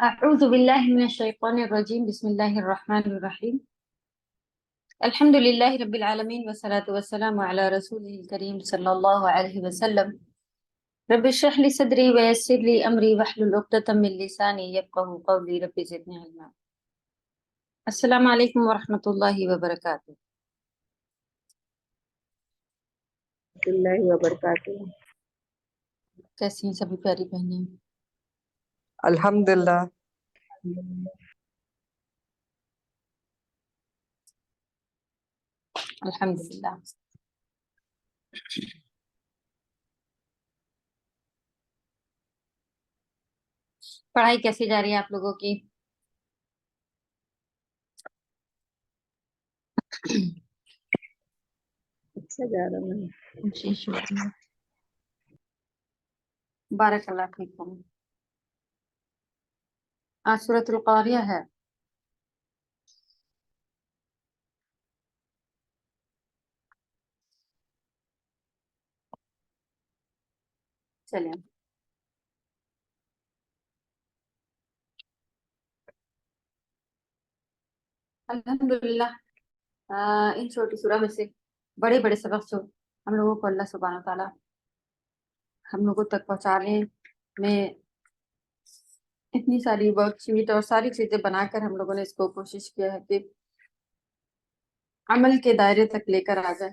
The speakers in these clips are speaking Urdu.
أعوذ بالله من الشيطان الرجيم بسم الله الرحمن الرحيم الحمد لله رب العالمين والصلاة والسلام على رسوله الكريم صلى الله عليه وسلم رب اشرح لي صدري ويسر لي أمري واحلل عقدة من لساني يفقهوا قولي رب زدني علما. السلام عليكم ورحمة الله وبركاته. اللہ وبرکاتہ. کیسی ہیں سبھی پیاری بہنیں؟ الحمدللہ. الحمدللہ. پڑھائی کیسی جا رہی ہے آپ لوگوں کی؟ اچھا جا رہا ہے. جی شکریہ. بارک اللہ فیکم. آج سورۃ القاریہ ہے. چلیں الحمدللہ ان چھوٹی سورہ میں سے بڑے بڑے سبق جو ہم لوگوں کو اللہ سبحانہ تعالیٰ ہم لوگوں تک پہنچانے میں اتنی ساری ورک شیٹ اور ساری چیزیں بنا کر ہم لوگوں نے اس کو کوشش کیا ہے کہ عمل کے دائرے تک لے کر آ جائے.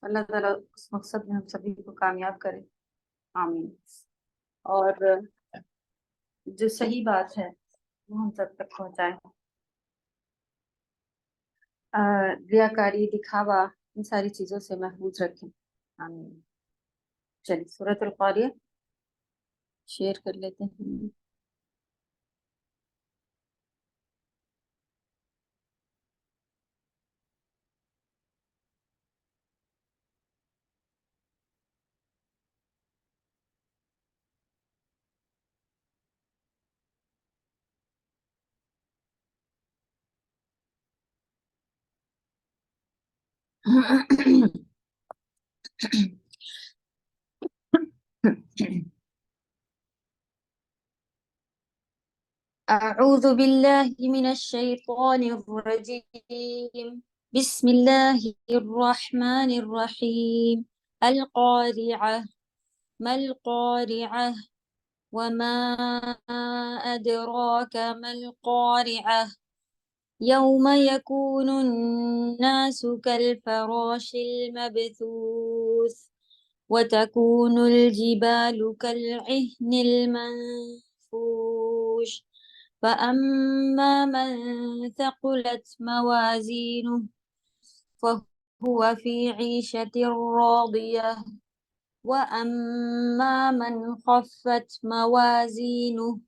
اللہ تعالیٰ اس مقصد میں ہم سبھی کو کامیاب کرے. آمین. اور جو صحیح بات ہے وہ ہم سب تک پہنچائے. ریاکاری دکھاوا ان ساری چیزوں سے محفوظ رکھیں. آمین. چلیے سورۃ القاریہ شیئر کر لیتے ہیں. أعوذ بالله من الشيطان الرجيم بسم الله الرحمن الرحيم. القارعة ما القارعة وما أدراك ما القارعة يوم يكون الناس كالفراش المبثوث وتكون الجبال كالعهن المنفوش فأما من ثقلت موازينه فهو في عيشة راضية وأما من خفت موازينه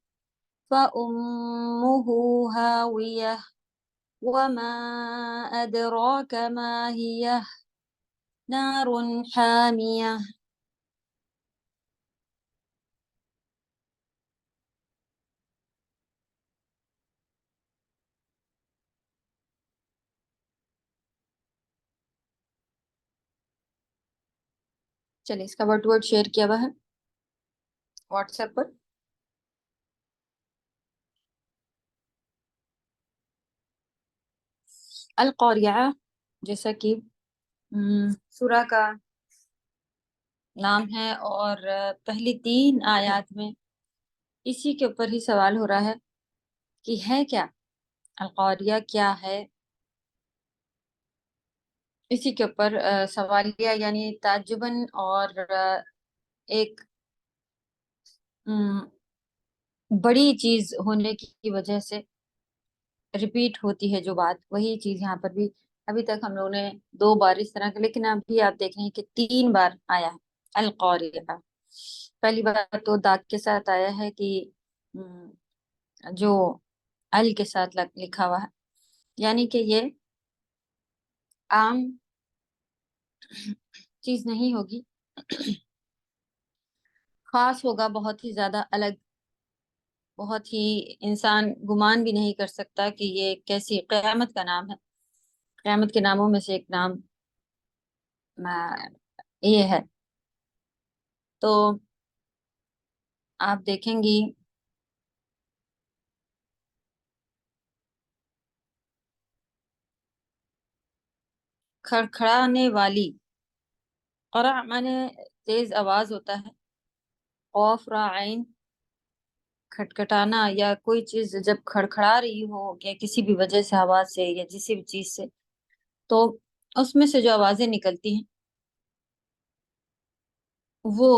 فأمه هاوية وما أدراك ما هي نار حامية. چلیے اس کا ورڈ شیئر کیا ہوا ہے واٹس ایپ پر. القاریہ جیسا کہ سورہ کا نام ہے اور پہلی 3 آیات میں اسی کے اوپر ہی سوال ہو رہا ہے کہ ہے کیا القاریہ، کیا ہے. اسی کے اوپر سوالیہ یعنی تعجباً اور ایک بڑی چیز ہونے کی وجہ سے ریپیٹ ہوتی ہے جو بات، وہی چیز یہاں پر بھی ابھی تک ہم لوگوں نے 2 بار اس طرح کا، لیکن ابھی آپ دیکھ رہے ہیں کہ 3 بار آیا ہے القاریہ. پہلی بار تو داغ کے ساتھ آیا ہے کہ جو ال کے ساتھ لکھا ہوا ہے، یعنی کہ یہ عام چیز نہیں ہوگی، خاص ہوگا، بہت ہی زیادہ الگ، بہت ہی انسان گمان بھی نہیں کر سکتا کہ یہ کیسی قیامت کا نام ہے. قیامت کے ناموں میں سے ایک نام یہ ہے. تو آپ دیکھیں گی کھڑکھڑانے والی، قرع مانے تیز آواز ہوتا ہے، قوف را عین کھٹکھٹانا، یا کوئی چیز جب کھڑکھڑا رہی ہو یا کسی بھی وجہ سے آواز سے یا کسی بھی چیز سے، تو اس میں سے جو آوازیں نکلتی ہیں وہ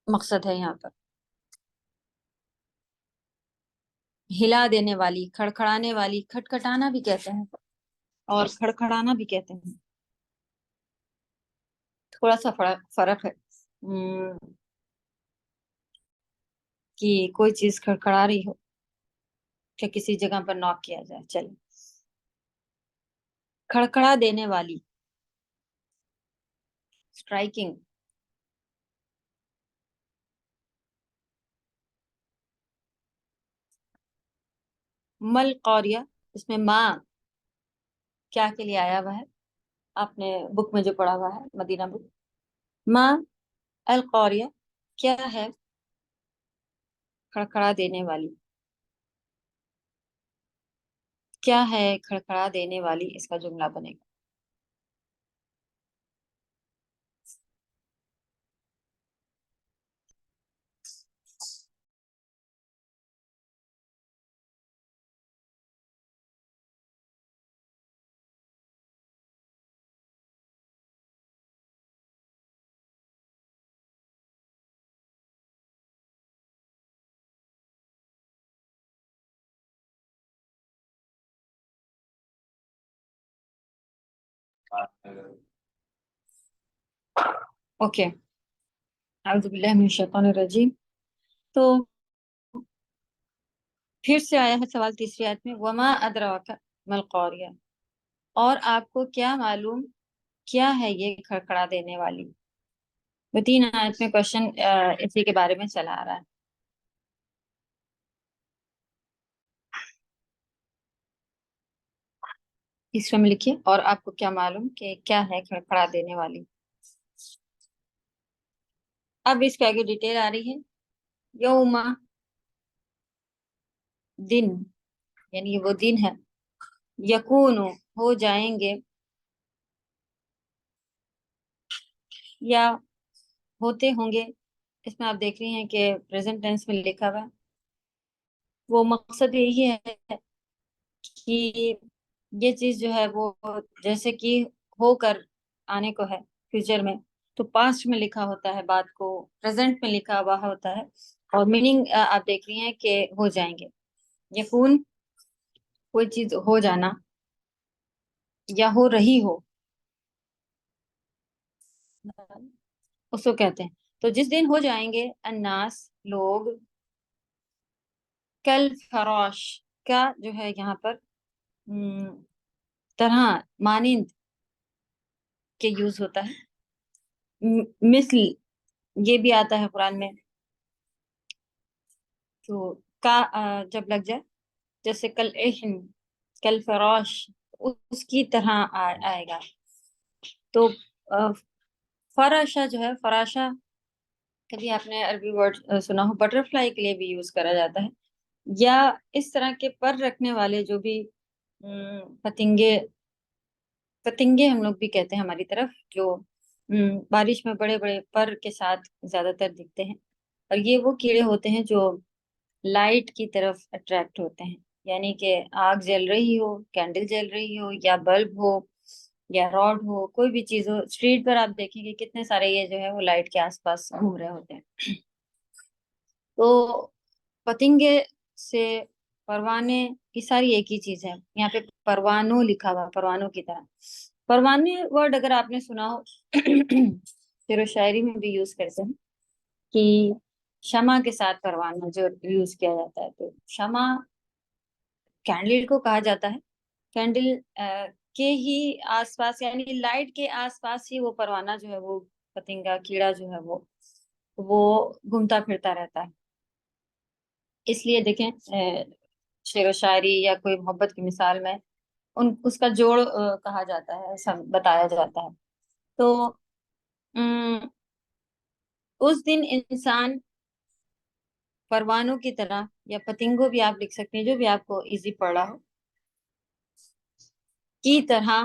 مقصد ہے یہاں پر۔ ہلا دینے والی، کھڑکھڑانے والی، کھٹکھٹانا بھی کہتے ہیں اور کھڑکھڑانا بھی کہتے ہیں، تھوڑا سا فرق ہے کہ کوئی چیز کھڑکھڑا رہی ہو کہ کسی جگہ پر نوک کیا جائے۔ چلے، کھڑکھڑا دینے والی، اسٹرائکنگ۔ مل قوریہ، اس میں ماں کیا کے لیے آیا ہوا ہے؟ آپ نے بک میں جو پڑھا ہوا ہے، مدینہ بک، ماں القوریہ کیا ہے؟ کھڑکھڑا دینے والی، کیا ہے کھڑکھڑا دینے والی، اس کا جملہ بنے گا۔ اوکے، اعوذ باللہ من الشیطان الرجیم۔ تو پھر سے آیا ہے سوال تیسری آیت میں، وما ادراک ما القاریہ، اور آپ کو کیا معلوم کیا ہے یہ کھڑکھڑا دینے والی۔ وہ تین آیت میں کوشچن اسی کے بارے میں چلا آ رہا ہے۔ تیسرے میں لکھیے، اور آپ کو کیا معلوم کہ کیا ہے کھڑکھڑا دینے والی۔ اب اس کے آگے ڈیٹیل آ رہی ہے، یوم، دن، یعنی وہ دن ہے، یکون ہو جائیں گے، یا ہوتے ہوں گے۔ اس میں آپ دیکھ رہی ہیں کہ پریزنٹ ٹینس میں لکھا ہوا ہے۔ وہ مقصد یہی ہے کہ یہ چیز جو ہے وہ جیسے کہ ہو کر آنے کو ہے فیوچر میں، تو پاسٹ میں لکھا ہوتا ہے بات کو، پریزنٹ میں لکھا ہوا ہوتا ہے، اور میننگ آپ دیکھ رہی ہیں کہ ہو جائیں گے۔ یکون کوئی چیز ہو جانا یا ہو رہی ہو، اس کو کہتے ہیں۔ تو جس دن ہو جائیں گے الناس، لوگ، کل فراش کا جو ہے یہاں پر طرح، مانند کے یوز ہوتا ہے، مثل یہ بھی آتا ہے قرآن میں، تو کا جب لگ جائے، جیسے کل اہن، کل فراش، اس کی طرح آئے گا۔ تو فراشا جو ہے، فراشا کبھی آپ نے عربی ورڈ سنا ہو، بٹر فلائی کے لیے بھی یوز کرا جاتا ہے، یا اس طرح کے پر رکھنے والے جو بھی پتنگے، پتنگے ہم لوگ بھی کہتے ہیں ہماری طرف، جو بارش میں بڑے بڑے پر کے ساتھ زیادہ تر دکھتے ہیں، اور یہ وہ کیڑے ہوتے ہیں جو لائٹ کی طرف اٹریکٹ ہوتے ہیں، یعنی کہ آگ جل رہی ہو، کینڈل جل رہی ہو، یا بلب ہو، یا راڈ ہو، کوئی بھی چیز ہو، اسٹریٹ پر آپ دیکھیں گے کتنے سارے یہ جو ہے وہ لائٹ کے آس پاس گھوم رہے ہوتے ہیں۔ تو پتنگے سے پروانے کی ساری ایک ہی چیز ہے، یہاں پہ پروانوں لکھا ہوا، پروانوں کی طرح۔ پروانے ورڈ اگر آپ نے سنا ہو شعر و شاعری میں بھی یوز کرتے ہیں کہ شمع کے ساتھ پروانہ جو یوز کیا جاتا ہے، تو شمع کینڈل کو کہا جاتا ہے، کینڈل کے ہی آس پاس، یعنی لائٹ کے آس پاس ہی وہ پروانہ جو ہے، وہ پتنگا کیڑا جو ہے وہ گھومتا پھرتا رہتا ہے۔ اس لیے دیکھیں شعر و شاعری یا کوئی محبت کی مثال میں اس کا جوڑ کہا جاتا ہے، ایسا بتایا جاتا ہے۔ تو اس دن انسان پروانوں کی طرح، یا پتنگوں بھی آپ لکھ سکتے ہیں، جو بھی آپ کو ایزی پڑ رہا ہو، کی طرح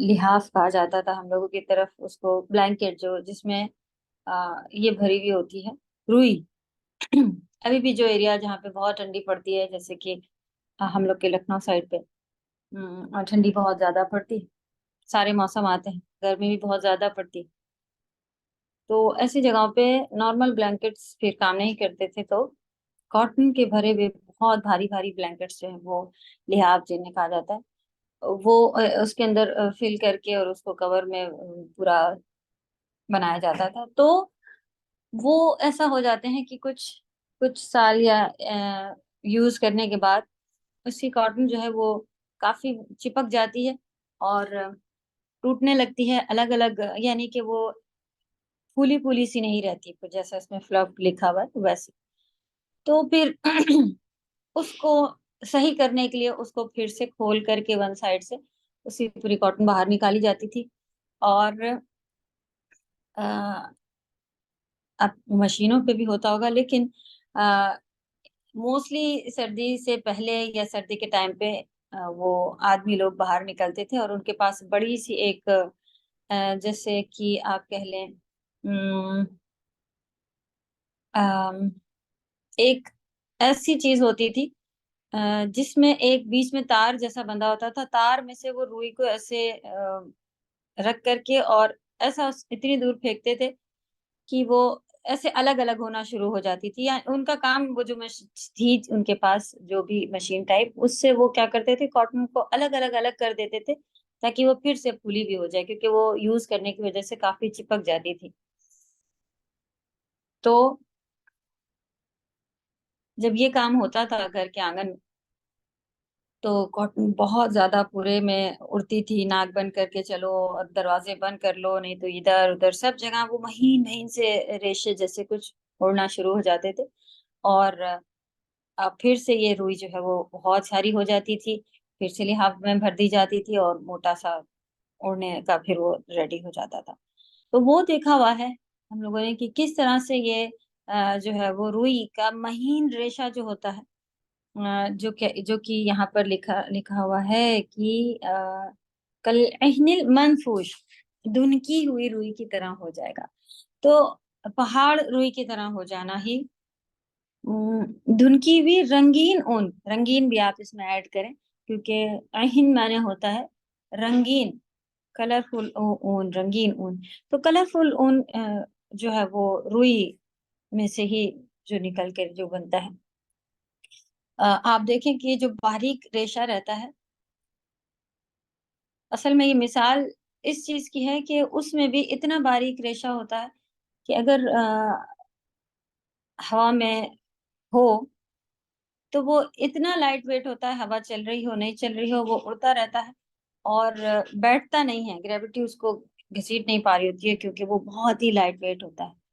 لحاف کہا جاتا تھا ہم لوگوں کی طرف اس کو، بلینکٹ جو جس میں یہ بھری ہوئی ہوتی ہے، روئی۔ ابھی بھی جو ایریا جہاں پہ بہت ٹھنڈی پڑتی ہے، جیسے کہ ہم لوگ کے لکھنؤ سائڈ پہ اور ٹھنڈی بہت زیادہ پڑتی، سارے موسم آتے ہیں، گرمی بھی بہت زیادہ پڑتی، تو ایسی جگہوں پہ نارمل بلینکٹس پھر کام نہیں کرتے تھے، تو کاٹن کے بھرے ہوئے بہت بھاری بھاری بلینکٹس جو ہیں وہ لحاف جنہیں کہا جاتا ہے، وہ اس کے اندر فل کر کے اور اس کو کور میں پورا بنایا جاتا تھا۔ تو وہ ایسا ہو جاتے ہیں کہ کچھ کچھ سال یا یوز کرنے کے بعد اس کی کاٹن جو ہے وہ کافی چپک جاتی ہے اور ٹوٹنے لگتی ہے الگ الگ، یعنی کہ وہ پھولی پھولی سی نہیں رہتی، جیسا اس میں فلپ لکھا ہوا ہے ویسے۔ تو پھر اس کو صحیح کرنے کے لیے اس کو پھر سے کھول کر کے ون سائڈ سے اس کی پوری کاٹن باہر نکالی جاتی تھی، اور اب مشینوں پہ بھی ہوتا ہوگا، لیکن موسٹلی سردی سے پہلے یا سردی کے ٹائم پہ وہ آدمی لوگ باہر نکلتے تھے اور ان کے پاس بڑی سی ایک جیسے کہ آپ کہہ لیں ایک ایسی چیز ہوتی تھی جس میں ایک بیچ میں تار جیسا بندھا ہوتا تھا، تار میں سے وہ روئی کو ایسے رکھ کر کے اور ایسا اتنی دور پھینکتے تھے کہ وہ ایسے الگ الگ ہونا شروع ہو جاتی تھی، یا ان کا کام وہ جو تھی ان کے پاس جو بھی مشین ٹائپ، اس سے وہ کیا کرتے تھے کاٹن کو الگ الگ الگ کر دیتے تھے تاکہ وہ پھر سے پھولی بھی ہو جائے، کیونکہ وہ یوز کرنے کی وجہ سے کافی چپک جاتی تھی۔ تو جب یہ کام ہوتا تھا گھر کے آنگن، تو کاٹن بہت زیادہ پورے میں اڑتی تھی، ناک بند کر کے چلو اور دروازے بند کر لو، نہیں تو ادھر ادھر سب جگہ وہ مہین مہین سے ریشے جیسے کچھ اڑنا شروع ہو جاتے تھے، اور اب پھر سے یہ روئی جو ہے وہ بہت ساری ہو جاتی تھی، پھر سے لحاف میں بھر دی جاتی تھی اور موٹا سا اڑنے کا پھر وہ ریڈی ہو جاتا تھا۔ تو وہ دیکھا ہوا ہے ہم لوگوں نے کہ کس طرح سے یہ جو ہے وہ روئی کا مہین ریشہ جو ہوتا ہے، جو کہ یہاں پر لکھا لکھا ہوا ہے کہ کل عہن المنفوش، دھنکی ہوئی روئی کی طرح ہو جائے گا۔ تو پہاڑ روئی کی طرح ہو جانا ہی، دھنکی ہوئی رنگین اون، رنگین بھی آپ اس میں ایڈ کریں کیونکہ عہن معنی ہوتا ہے رنگین، کلرفل اون، رنگین اون، تو کلرفل اون جو ہے وہ روئی میں سے ہی جو نکل کے جو بنتا ہے۔ آپ دیکھیں کہ یہ جو باریک ریشہ رہتا ہے، اصل میں یہ مثال اس چیز کی ہے کہ اس میں بھی اتنا باریک ریشہ ہوتا ہے کہ اگر ہوا میں ہو تو وہ اتنا لائٹ ویٹ ہوتا ہے، ہوا چل رہی ہو نہیں چل رہی ہو وہ اڑتا رہتا ہے اور بیٹھتا نہیں ہے، گریوٹی اس کو گھسیٹ نہیں پا رہی ہوتی ہے کیونکہ وہ بہت ہی لائٹ ویٹ ہوتا ہے۔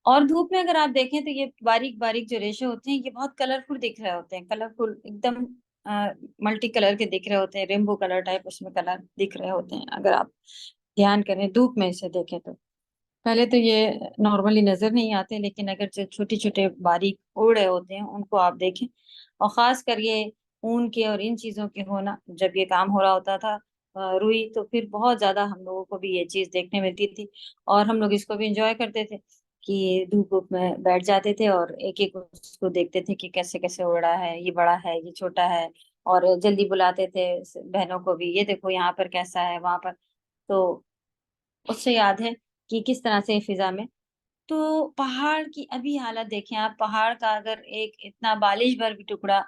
اور دھوپ میں اگر آپ دیکھیں تو یہ باریک باریک جو ریشے ہوتے ہیں یہ بہت کلرفل دکھ رہے ہوتے ہیں، کلرفل ایک دم ملٹی کلر کے دکھ رہے ہوتے ہیں، ریمبو کلر ٹائپ اس میں کلر دکھ رہے ہوتے ہیں اگر آپ دھیان کریں دھوپ میں اسے دیکھیں تو۔ پہلے تو یہ نارملی نظر نہیں آتے، لیکن اگر جو چھوٹے چھوٹے باریک اڑ رہے ہوتے ہیں ان کو آپ دیکھیں، اور خاص کر یہ اون کے اور ان چیزوں کے ہونا، جب یہ کام ہو رہا ہوتا تھا روئی، تو پھر بہت زیادہ ہم لوگوں کو بھی یہ چیز دیکھنے ملتی تھی اور ہم لوگ اس کو بھی انجوائے کرتے تھے کہ دھوپ میں بیٹھ جاتے تھے اور ایک ایک اس کو دیکھتے تھے کہ کیسے کیسے اڑ رہا ہے، یہ بڑا ہے یہ چھوٹا ہے، اور جلدی بلاتے تھے بہنوں کو بھی، یہ دیکھو یہاں پر کیسا ہے وہاں پر۔ تو اس سے یاد ہے کہ کس طرح سے فضا میں، تو پہاڑ کی ابھی حالت دیکھیں آپ، پہاڑ کا اگر ایک اتنا بالش بھر بھی ٹکڑا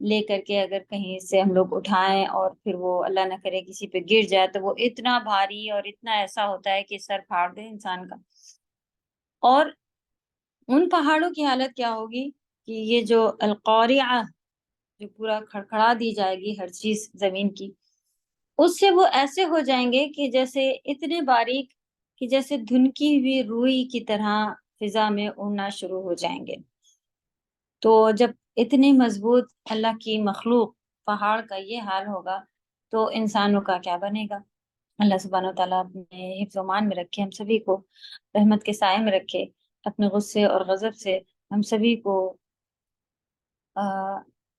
لے کر کے اگر کہیں سے ہم لوگ اٹھائیں اور پھر وہ اللہ نہ کرے کسی پہ گر جائے تو وہ اتنا بھاری اور اتنا ایسا ہوتا ہے کہ سر پھاڑ دے انسان کا۔ اور ان پہاڑوں کی حالت کیا ہوگی کہ یہ جو القارعہ، جو پورا کھڑکھڑا دی جائے گی ہر چیز زمین کی، اس سے وہ ایسے ہو جائیں گے کہ جیسے اتنے باریک کہ جیسے دھنکی ہوئی روئی کی طرح فضا میں اڑنا شروع ہو جائیں گے۔ تو جب اتنی مضبوط اللہ کی مخلوق پہاڑ کا یہ حال ہوگا تو انسانوں کا کیا بنے گا؟ اللہ سبحانہ و تعالیٰ اپنے حفظ و امان میں رکھے، ہم سبھی کو رحمت کے سائے میں رکھے، اپنے غصے اور غضب سے ہم سبھی کو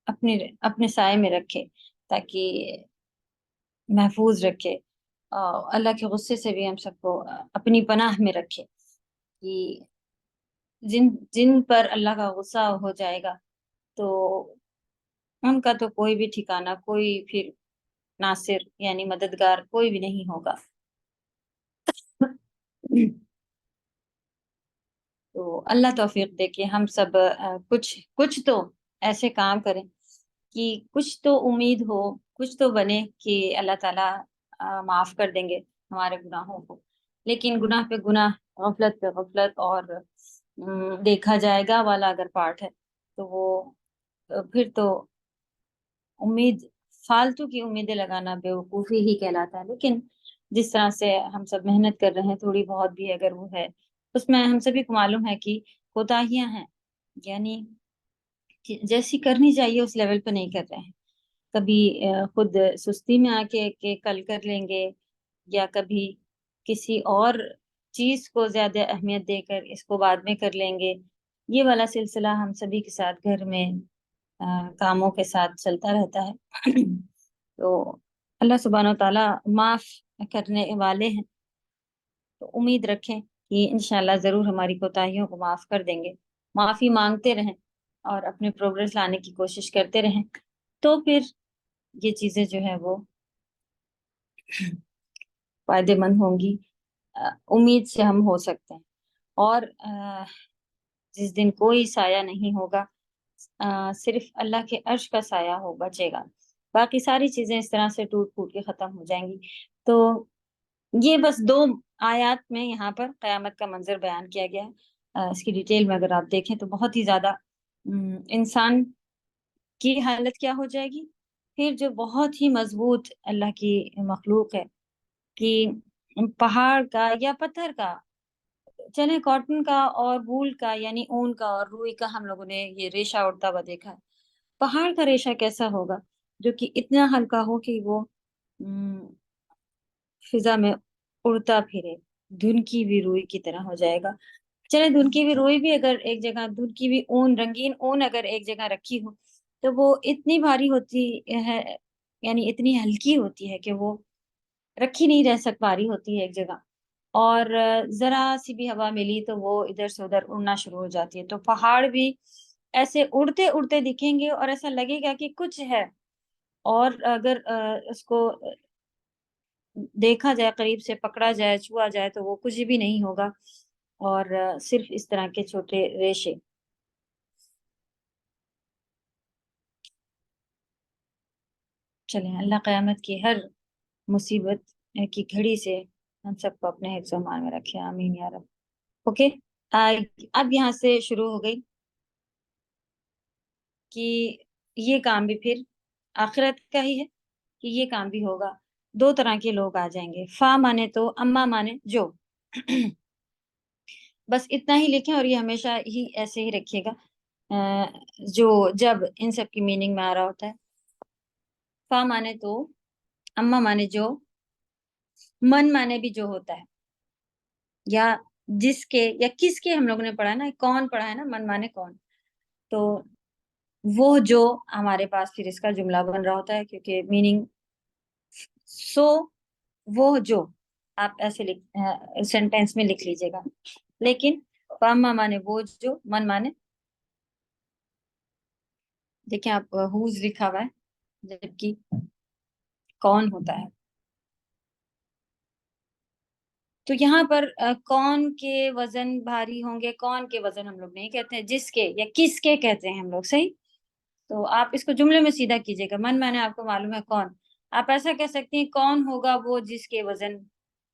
اپنے اپنے سائے میں رکھے، تاکہ محفوظ رکھے۔ اللہ کے غصے سے بھی ہم سب کو اپنی پناہ میں رکھے، کہ جن جن پر اللہ کا غصہ ہو جائے گا تو ان کا تو کوئی بھی ٹھکانہ، کوئی پھر ناصر یعنی مددگار کوئی بھی نہیں ہوگا۔ تو اللہ توفیق دے کہ ہم سب کچھ کچھ تو ایسے کام کریں کہ کچھ تو امید ہو، کچھ تو بنے کہ اللہ تعالیٰ معاف کر دیں گے ہمارے گناہوں کو۔ لیکن گناہ پہ گناہ، غفلت پہ غفلت، اور دیکھا جائے گا والا اگر پارٹ ہے تو وہ پھر تو امید، فالتو کی امیدیں لگانا بیوقوفی ہی کہلاتا ہے۔ لیکن جس طرح سے ہم سب محنت کر رہے ہیں، تھوڑی بہت بھی اگر وہ ہے، اس میں ہم سبھی کو معلوم ہے کہ کوتاہیاں ہیں، یعنی جیسی کرنی چاہیے اس لیول پہ نہیں کر رہے ہیں۔ کبھی خود سستی میں آ کے کہ کل کر لیں گے، یا کبھی کسی اور چیز کو زیادہ اہمیت دے کر اس کو بعد میں کر لیں گے۔ یہ والا سلسلہ ہم سبھی کے ساتھ گھر میں کاموں کے ساتھ چلتا رہتا ہے۔ تو اللہ سبحانہ و تعالیٰ معاف کرنے والے ہیں، تو امید رکھیں کہ انشاءاللہ ضرور ہماری کوتاہیوں کو معاف کر دیں گے۔ معافی مانگتے رہیں اور اپنے پروگرس لانے کی کوشش کرتے رہیں، تو پھر یہ چیزیں جو ہے وہ فائدے مند ہوں گی۔ امید سے ہم ہو سکتے ہیں، اور جس دن کوئی سایہ نہیں ہوگا، صرف اللہ کے عرش کا سایہ ہو بچے گا، باقی ساری چیزیں اس طرح سے ٹوٹ پھوٹ کے ختم ہو جائیں گی۔ تو یہ بس 2 آیات میں یہاں پر قیامت کا منظر بیان کیا گیا ہے۔ اس کی ڈیٹیل میں اگر آپ دیکھیں تو بہت ہی زیادہ انسان کی حالت کیا ہو جائے گی۔ پھر جو بہت ہی مضبوط اللہ کی مخلوق ہے، کہ پہاڑ کا یا پتھر کا، چلے کاٹن کا اور وول کا یعنی اون کا اور روئی کا، ہم لوگوں نے یہ ریشہ اڑتا ہوا دیکھا ہے۔ پہاڑ کا ریشہ کیسا ہوگا جو کہ اتنا ہلکا ہو کہ وہ فضا میں اڑتا پھرے، دھنکی ہوئی روئی کی طرح ہو جائے گا۔ چلے دھنکی ہوئی روئی بھی اگر ایک جگہ، دھنکی ہوئی اون، رنگین اون اگر ایک جگہ رکھی ہو تو وہ اتنی بھاری ہوتی ہے، یعنی اتنی ہلکی ہوتی ہے کہ وہ رکھی نہیں رہ پا رہی ہوتی ہے ایک جگہ، اور ذرا سی بھی ہوا ملی تو وہ ادھر سے ادھر اڑنا شروع ہو جاتی ہے۔ تو پہاڑ بھی ایسے اڑتے اڑتے دکھیں گے اور ایسا لگے گا کہ کچھ ہے، اور اگر اس کو دیکھا جائے، قریب سے پکڑا جائے، چھوا جائے تو وہ کچھ بھی نہیں ہوگا، اور صرف اس طرح کے چھوٹے ریشے۔ چلیں، اللہ قیامت کی ہر مصیبت کی گھڑی سے ہم سب کو اپنے حفظ و امان میں رکھے، آمین یا رب۔ اوکے، اب یہاں سے شروع ہو گئی کہ یہ کام بھی پھر آخرت کا ہی ہے، کہ یہ کام بھی ہوگا۔ 2 طرح کے لوگ آ جائیں گے، فا مانے تو، اما مانے جو۔ بس اتنا ہی لکھیں اور یہ ہمیشہ ہی ایسے ہی رکھیے گا، جو جب ان سب کی میننگ میں آ رہا ہوتا ہے۔ فا مانے تو، اما مانے جو، من مانے بھی جو ہوتا ہے، یا جس کے یا کس کے، ہم لوگوں نے پڑھا ہے نا، کون پڑھا ہے نا، من مانے کون، تو وہ جو ہمارے پاس پھر اس کا جملہ بن رہا ہوتا ہے، کیونکہ میننگ سو وہ جو، آپ ایسے سینٹینس میں لکھ لیجیے گا۔ لیکن فاما مانے وہ جو، من مانے، دیکھیں آپ ہوز لکھا ہوا ہے جبکہ کون ہوتا ہے۔ تو یہاں پر کون کے وزن بھاری ہوں گے، کون کے وزن ہم لوگ نہیں کہتے ہیں، جس کے یا کس کے کہتے ہیں ہم لوگ، صحیح؟ تو آپ اس کو جملے میں سیدھا کیجیے گا، من مانے آپ کو معلوم ہے کون، آپ ایسا کہہ سکتے ہیں کون ہوگا وہ جس کے وزن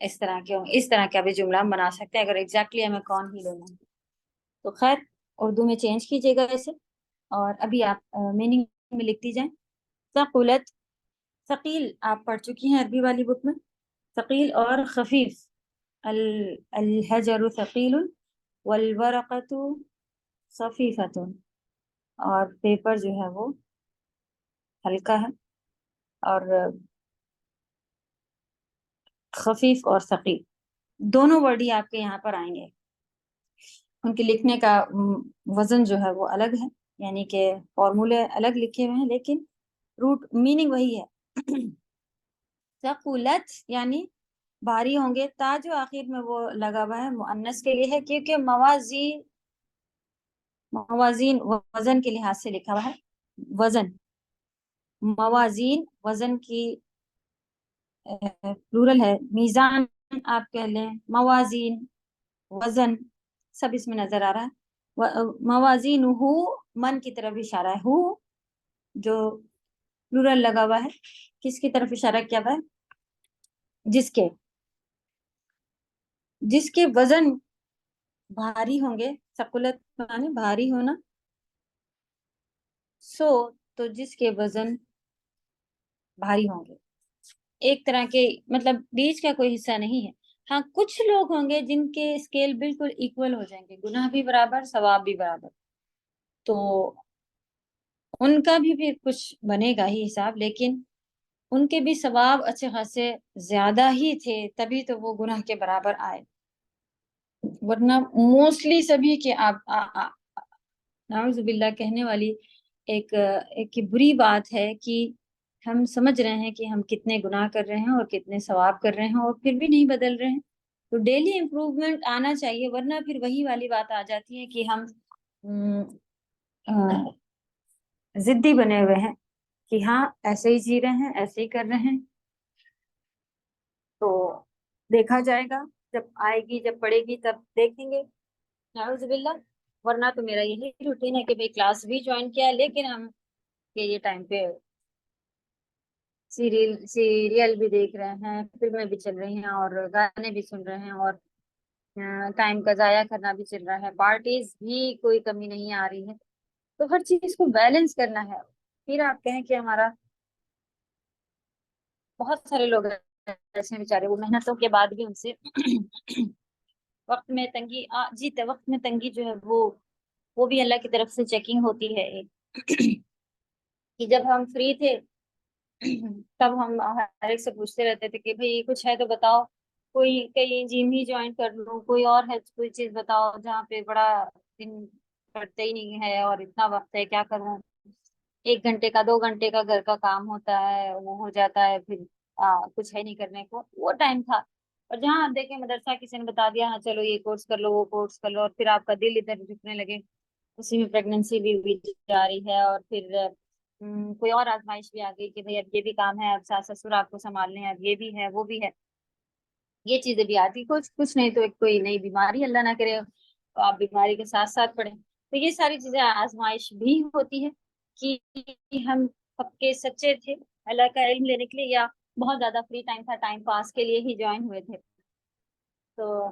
اس طرح کے ہوں، اس طرح کا بھی جملہ ہم بنا سکتے ہیں اگر ایگزیکٹلی ہمیں کون ہی لینا ہے۔ تو خیر، اردو میں چینج کیجیے گا اسے، اور ابھی آپ میننگ میں لکھتی جائیں۔ ثقلت، ثقیل آپ پڑھ چکی ہیں عربی والی بک میں، ثقیل اور خفیف، الحجر ثقیل والورقۃ خفیفۃ، اور پیپر جو ہے وہ ہلکا ہے، اور خفیف اور ثقیل دونوں ورڈ ہی آپ کے یہاں پر آئیں گے۔ ان کے لکھنے کا وزن جو ہے وہ الگ ہے، یعنی کہ فارمولے الگ لکھے ہوئے ہیں، لیکن روٹ میننگ وہی ہے۔ ثقلت یعنی بھاری ہوں گے. تا جو آخر میں وہ لگا ہوا ہے مؤنث کے لیے ہے، کیونکہ موازین وزن کے لحاظ سے لکھا ہوا ہے. وزن، موازین وزن کی پلورل ہے. میزان آپ کہہ لیں، موازین، وزن، سب اس میں نظر آ رہا ہے. موازین من کی طرف اشارہ ہے. ہو جو پلورل لگا ہوا ہے کس کی طرف اشارہ کیا ہوا ہے؟ جس کے وزن بھاری ہوں گے. ثقلت معنی بھاری ہونا. تو جس کے وزن بھاری ہوں گے، ایک طرح کے مطلب بیچ کا کوئی حصہ نہیں ہے. ہاں کچھ لوگ ہوں گے جن کے اسکیل بالکل ایکول ہو جائیں گے، گناہ بھی برابر ثواب بھی برابر، تو ان کا بھی پھر کچھ بنے گا ہی حساب، لیکن ان کے بھی ثواب اچھے خاصے زیادہ ہی تھے تبھی تو وہ گناہ کے برابر آئے. ورنہ موسٹلی سبھی کے نعوذ باللہ کہنے والی ایک بری بات ہے کہ ہم سمجھ رہے ہیں کہ ہم کتنے گناہ کر رہے ہیں اور کتنے ثواب کر رہے ہیں اور پھر بھی نہیں بدل رہے ہیں. تو ڈیلی امپروومنٹ آنا چاہیے، ورنہ پھر وہی والی بات آ جاتی ہے کہ ہم ضدی بنے ہوئے ہیں کہ ہاں ایسے ہی جی رہے ہیں، ایسے ہی کر رہے ہیں. تو دیکھا جائے گا، جب آئے گی، جب پڑھے گی تب دیکھیں گے. نعوذ باللہ. ورنہ تو میرا یہی روٹین ہے کہ بھائی کلاس بھی جوائن کیا ہے، لیکن ہم یہ ٹائم پہ سیریل بھی دیکھ رہے ہیں، فلمیں بھی چل رہی ہیں اور گانے بھی سن رہے ہیں اور ٹائم کا ضائع کرنا بھی چل رہا ہے. پارٹیز بھی کوئی کمی نہیں آ رہی ہے. تو ہر چیز کو بیلنس کرنا ہے. پھر آپ کہیں کہ ہمارا بہت سارے لوگ ایسے بیچارے وہ محنتوں کے بعد بھی ان سے وقت میں تنگی وقت میں تنگی جو ہے وہ بھی اللہ کی طرف سے چیکنگ ہوتی ہے کہ جب ہم فری تھے تب ہم ہر ایک سے پوچھتے رہتے تھے کہ بھئی کچھ ہے تو بتاؤ، کوئی کہیں جم ہی جوائن کر لوں، کوئی اور ہے کوئی چیز بتاؤ جہاں پہ بڑا دن پڑتے ہی نہیں ہے اور اتنا وقت ہے کیا کروں. 1 گھنٹے کا 2 گھنٹے کا گھر کا کام ہوتا ہے، وہ ہو جاتا ہے، پھر کچھ ہے نہیں کرنے کو. وہ ٹائم تھا. اور جہاں آپ دیکھیں مدرسہ کسی نے بتا دیا ہاں چلو یہ کورس کر لو وہ کورس کر لو، اور پھر آپ کا دل ادھر جھکنے لگے، اسی میں پریگننسی بھی ہوئی جا رہی ہے. اور پھر کوئی اور آزمائش بھی آ گئی کہ بھئی اب یہ بھی کام ہے، اب ساس سسر آپ کو سنبھالنے ہیں، اب یہ بھی ہے وہ بھی ہے. یہ چیزیں بھی آتی، کچھ نہیں تو ایک کوئی نئی بیماری اللہ نہ کرے تو آپ بیماری کے ساتھ ساتھ پڑیں. تو یہ ساری چیزیں آزمائش بھی ہوتی ہے کہ ہم سب کے سچے تھے اللہ کا علم لینے کے لیے یا بہت زیادہ فری ٹائم تھا، ٹائم پاس کے لیے ہی جوائن ہوئے تھے. تو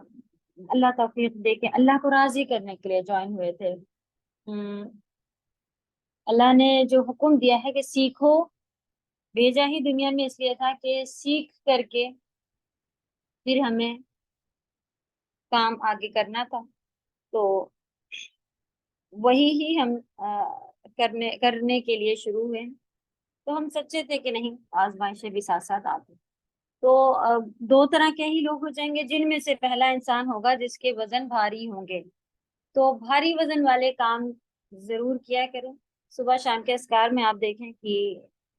اللہ توفیق دے کے اللہ کو راضی کرنے کے لیے جوائن ہوئے تھے. اللہ نے جو حکم دیا ہے کہ سیکھو، بھیجا ہی دنیا میں اس لیے تھا کہ سیکھ کر کے پھر ہمیں کام آگے کرنا تھا. تو وہی ہی ہم کرنے کے لیے شروع ہوئے. تو ہم سچے تھے کہ نہیں آزمائشیں بھی ساتھ ساتھ آتی. تو 2 طرح کے ہی لوگ ہو جائیں گے، جن میں سے پہلا انسان ہوگا جس کے وزن بھاری ہوں گے. تو بھاری وزن والے کام ضرور کیا کریں. صبح شام کے اذکار میں آپ دیکھیں کہ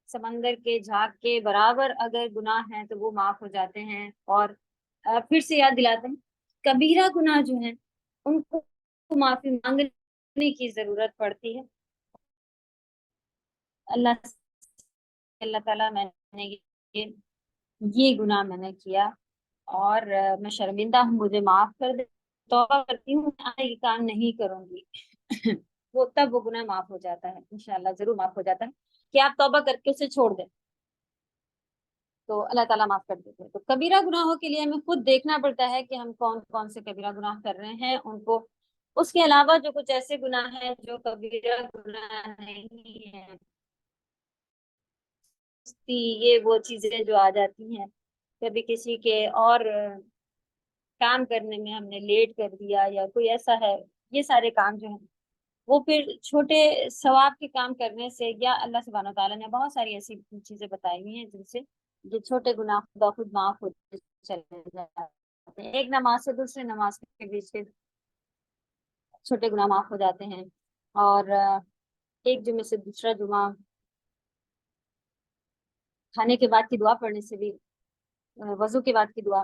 سمندر کے جھاگ کے برابر اگر گناہ ہیں تو وہ معاف ہو جاتے ہیں. اور پھر سے یاد دلاتے ہیں کبیرہ گناہ جو ہیں ان کو معافی مانگنے کی ضرورت پڑتی ہے. اللہ تعالیٰ میں نے یہ گناہ میں نے کیا اور میں شرمندہ ہوں، مجھے معاف کر دے، توبہ کرتی ہوں، میں یہ کام نہیں کروں گی. وہ تب وہ گناہ معاف ہو جاتا ہے، انشاءاللہ ضرور معاف ہو جاتا ہے کہ آپ توبہ کر کے اسے چھوڑ دیں تو اللہ تعالیٰ معاف کر دیتے ہیں. تو کبیرہ گناہوں کے لیے ہمیں خود دیکھنا پڑتا ہے کہ ہم کون کون سے کبیرہ گناہ کر رہے ہیں، ان کو. اس کے علاوہ جو کچھ ایسے گناہ ہیں جو کبیرہ گناہ نہیں ہیں، یہ وہ چیزیں جو آ جاتی ہیں کبھی کسی کے اور کام کرنے میں ہم نے لیٹ کر دیا یا کوئی ایسا ہے، یہ سارے کام جو ہیں وہ پھر چھوٹے ثواب کے کام کرنے سے، یا اللہ سبحانہ وتعالیٰ نے بہت ساری ایسی چیزیں بتائی ہوئی ہیں جن سے یہ چھوٹے گناہ خدا خود معاف ہوتے چلے جاتے ہیں. ایک نماز سے دوسری نماز کے بیچ کے چھوٹے گناہ معاف ہو جاتے ہیں. اور ایک جمعے سے دوسرا جمعہ کھانے کے بعد کی دعا پڑھنے سے بھی، وضو کے بعد کی دعا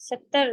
70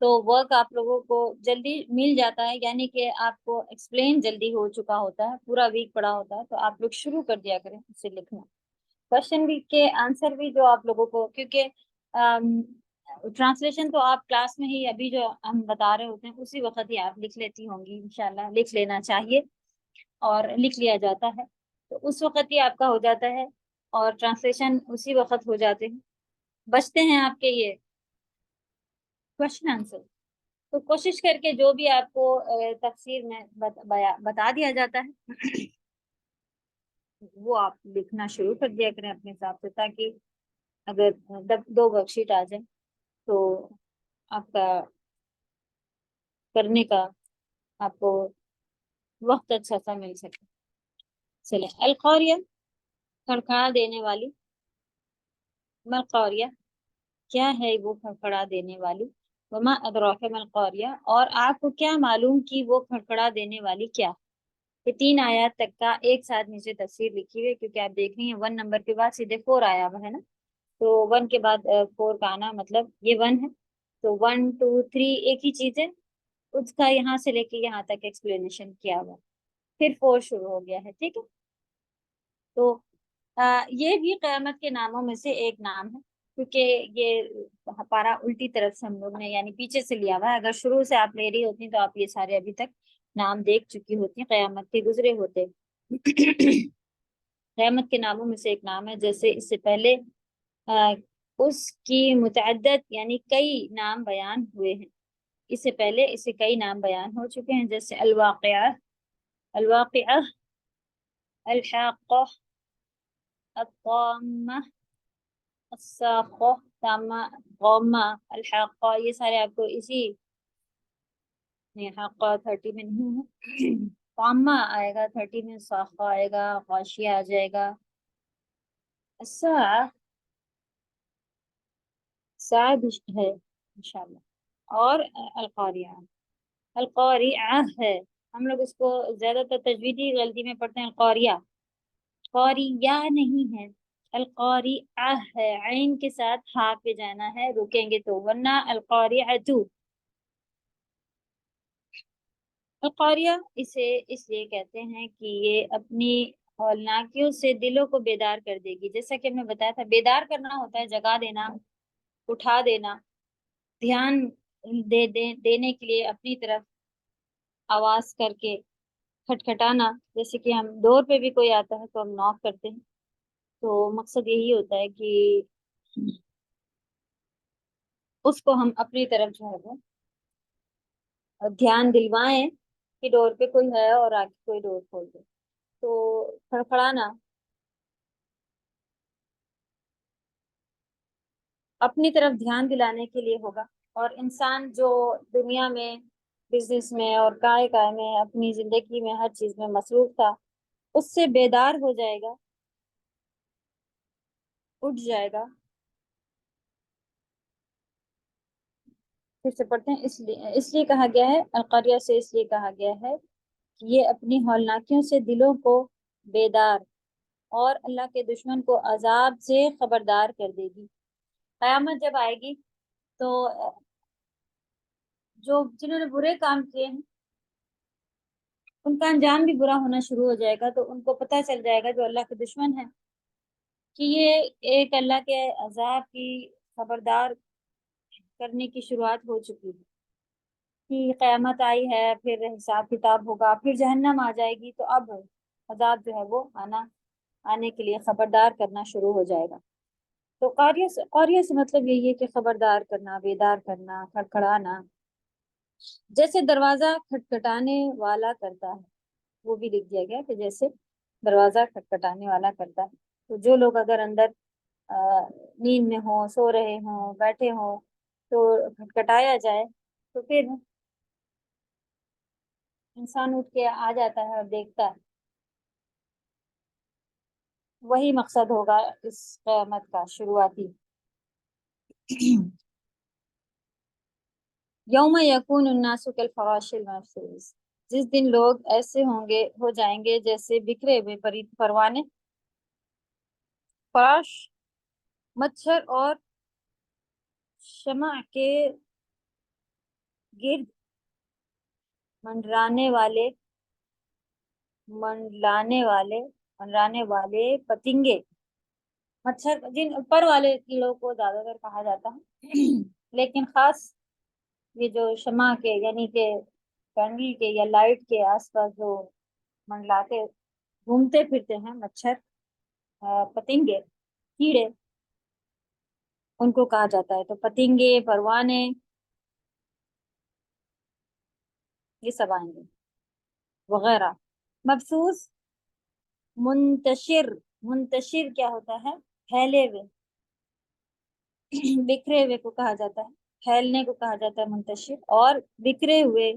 تو ورک آپ لوگوں کو جلدی مل جاتا ہے، یعنی کہ آپ کو ایکسپلین جلدی ہو چکا ہوتا ہے، پورا ویک پڑا ہوتا ہے، تو آپ لوگ شروع کر دیا کریں اسے لکھنا. کوشچن بھی کے آنسر بھی جو آپ لوگوں کو، کیونکہ ٹرانسلیشن تو آپ کلاس میں ہی ابھی جو ہم بتا رہے ہوتے ہیں اسی وقت ہی آپ لکھ لیتی ہوں گی، انشاءاللہ لکھ لینا چاہیے اور لکھ لیا جاتا ہے، تو اس وقت ہی آپ کا ہو جاتا ہے اور ٹرانسلیشن اسی وقت ہو جاتے ہیں، بچتے ہیں آپ کے یہ کوشچن آنسر. تو کوشش کر کے جو بھی آپ کو تفسیر میں بتا دیا جاتا ہے وہ آپ لکھنا شروع کر دیا کریں اپنے حساب سے، تاکہ اگر دو ورک شیٹ آ جائیں تو آپ کا کرنے کا آپ کو وقت اچھا سا مل سکے. چلے، القاریہ کھڑکھڑا دینے والی. ملقاریہ کیا ہے وہ کھڑکھڑا دینے والی. وما ادراک ملقاریہ اور آپ کو کیا معلوم کی وہ کھڑکھڑا دینے والی کیا. یہ 3 آیات تک کا ایک ساتھ نیچے تفسیر لکھی ہوئی، کیونکہ آپ دیکھ رہی ہیں 1 نمبر کے بعد سیدھے 4 آیا ہوا ہے نا، تو 1 کے بعد 4 کا آنا مطلب یہ 1 ہے، تو 1 2 3 ایک ہی چیز ہے، اس کا یہاں سے لے کے یہاں تک ایکسپلینیشن کیا ہوا، پھر 4 شروع ہو گیا ہے. ٹھیک ہے، تو یہ بھی قیامت کے ناموں میں سے ایک نام ہے، کیونکہ یہ پارا الٹی طرف سے ہم لوگ نے یعنی پیچھے سے لیا ہوا ہے. اگر شروع سے آپ لے رہی ہوتی تو آپ یہ سارے ابھی تک نام دیکھ چکی ہوتی ہیں، قیامت کے گزرے ہوتے. قیامت کے ناموں میں سے ایک نام ہے، جیسے اس سے پہلے اس کی متعدد یعنی کئی نام بیان ہوئے ہیں، اس سے پہلے اس سے کئی نام بیان ہو چکے ہیں، جیسے الواقعہ، الواقعہ، الحاقہ، الطامہ، الساقہ، طامہ، غامہ، الحاقہ، یہ سارے آپ کو اسی حاقہ 30 میں نہیں ہے، طامہ آئے گا 30 میں، ساقہ آئے گا، غاشیہ آ جائے گا، الساعہ ساعہ بھی ہے انشاءاللہ، اور القاریہ، القاریہ ہے. ہم لوگ اس کو زیادہ تر تجویدی غلطی میں پڑھتے ہیں القاریہ، قاریہ نہیں ہے، القاریہ ہے، عین کے ساتھ ہا پہ جانا ہے، رکیں گے تو، ورنہ القاریہ. القاریہ اسے اس لیے کہتے ہیں کہ یہ اپنی ہولناکیوں سے دلوں کو بیدار کر دے گی. جیسا کہ ہم نے بتایا تھا، بیدار کرنا ہوتا ہے جگا دینا، اٹھا دینا، دھیان دینے کے لیے اپنی طرف آواز کر کے کھٹکھٹانا. جیسے کہ ہم ڈور پہ بھی کوئی آتا ہے تو ہم ناک کرتے ہیں، تو مقصد یہی ہوتا ہے کہ اس کو ہم اپنی طرف جو ہے وہ دھیان دلوائیں کہ ڈور پہ کوئی ہے اور آگے کوئی ڈور کھول دے. تو کھڑکھڑانا اپنی طرف دھیان دلانے کے لیے ہوگا، اور انسان جو دنیا میں بزنس میں اور کائے میں اپنی زندگی میں ہر چیز میں مصروف تھا، اس سے بیدار ہو جائے گا، اٹھ جائے گا. پھر سے پڑھتے ہیں، اس لیے کہا گیا ہے القریہ سے، اس لیے کہا گیا ہے کہ یہ اپنی ہولناکیوں سے دلوں کو بیدار اور اللہ کے دشمن کو عذاب سے خبردار کر دے گی. قیامت جب آئے گی تو جنہوں نے برے کام کیے ہیں ان کا انجام بھی برا ہونا شروع ہو جائے گا، تو ان کو پتہ چل جائے گا جو اللہ کے دشمن ہیں کہ یہ ایک اللہ کے عذاب کی خبردار کرنے کی شروعات ہو چکی ہے، کہ قیامت آئی ہے، پھر حساب کتاب ہوگا، پھر جہنم آ جائے گی، تو اب عذاب جو ہے وہ آنے کے لیے خبردار کرنا شروع ہو جائے گا. تو قاریہ سے مطلب یہی ہے کہ خبردار کرنا، بیدار کرنا، کھڑکھڑانا. جیسے دروازہ کھٹکھٹانے والا کرتا ہے، وہ بھی لکھ دیا گیا کہ جیسے دروازہ کھٹکھٹانے والا کرتا ہے. تو جو لوگ اگر اندر نیند میں ہوں، سو رہے ہوں، بیٹھے ہوں، تو کھٹکھٹایا جائے تو پھر انسان اٹھ کے آ جاتا ہے اور دیکھتا ہے. وہی مقصد ہوگا اس قیامت کا شروعاتی. یوم یکون الناس کالفراش المبثوث، جس دن لوگ ایسے ہو جائیں گے جیسے بکھرے ہوئے پروانے. فراش مچھر اور شمع کے گرد منڈرانے والے منڈرانے والے پتنگے، مچھر جن اوپر والے کیڑوں کو زیادہ تر کہا جاتا ہے لیکن خاص یہ جو شمع کے یعنی کہ کینڈل کے یا لائٹ کے آس پاس جو منڈلاتے گھومتے پھرتے ہیں مچھر، پتنگے، کیڑے، ان کو کہا جاتا ہے۔ تو پتنگے، پروانے، یہ سب آئیں گے وغیرہ۔ مبسوس، منتشر، منتشر کیا ہوتا ہے؟ پھیلے ہوئے، بکھرے ہوئے کو کہا جاتا ہے، پھیلنے کو کہا جاتا ہے منتشر، اور بکھرے ہوئے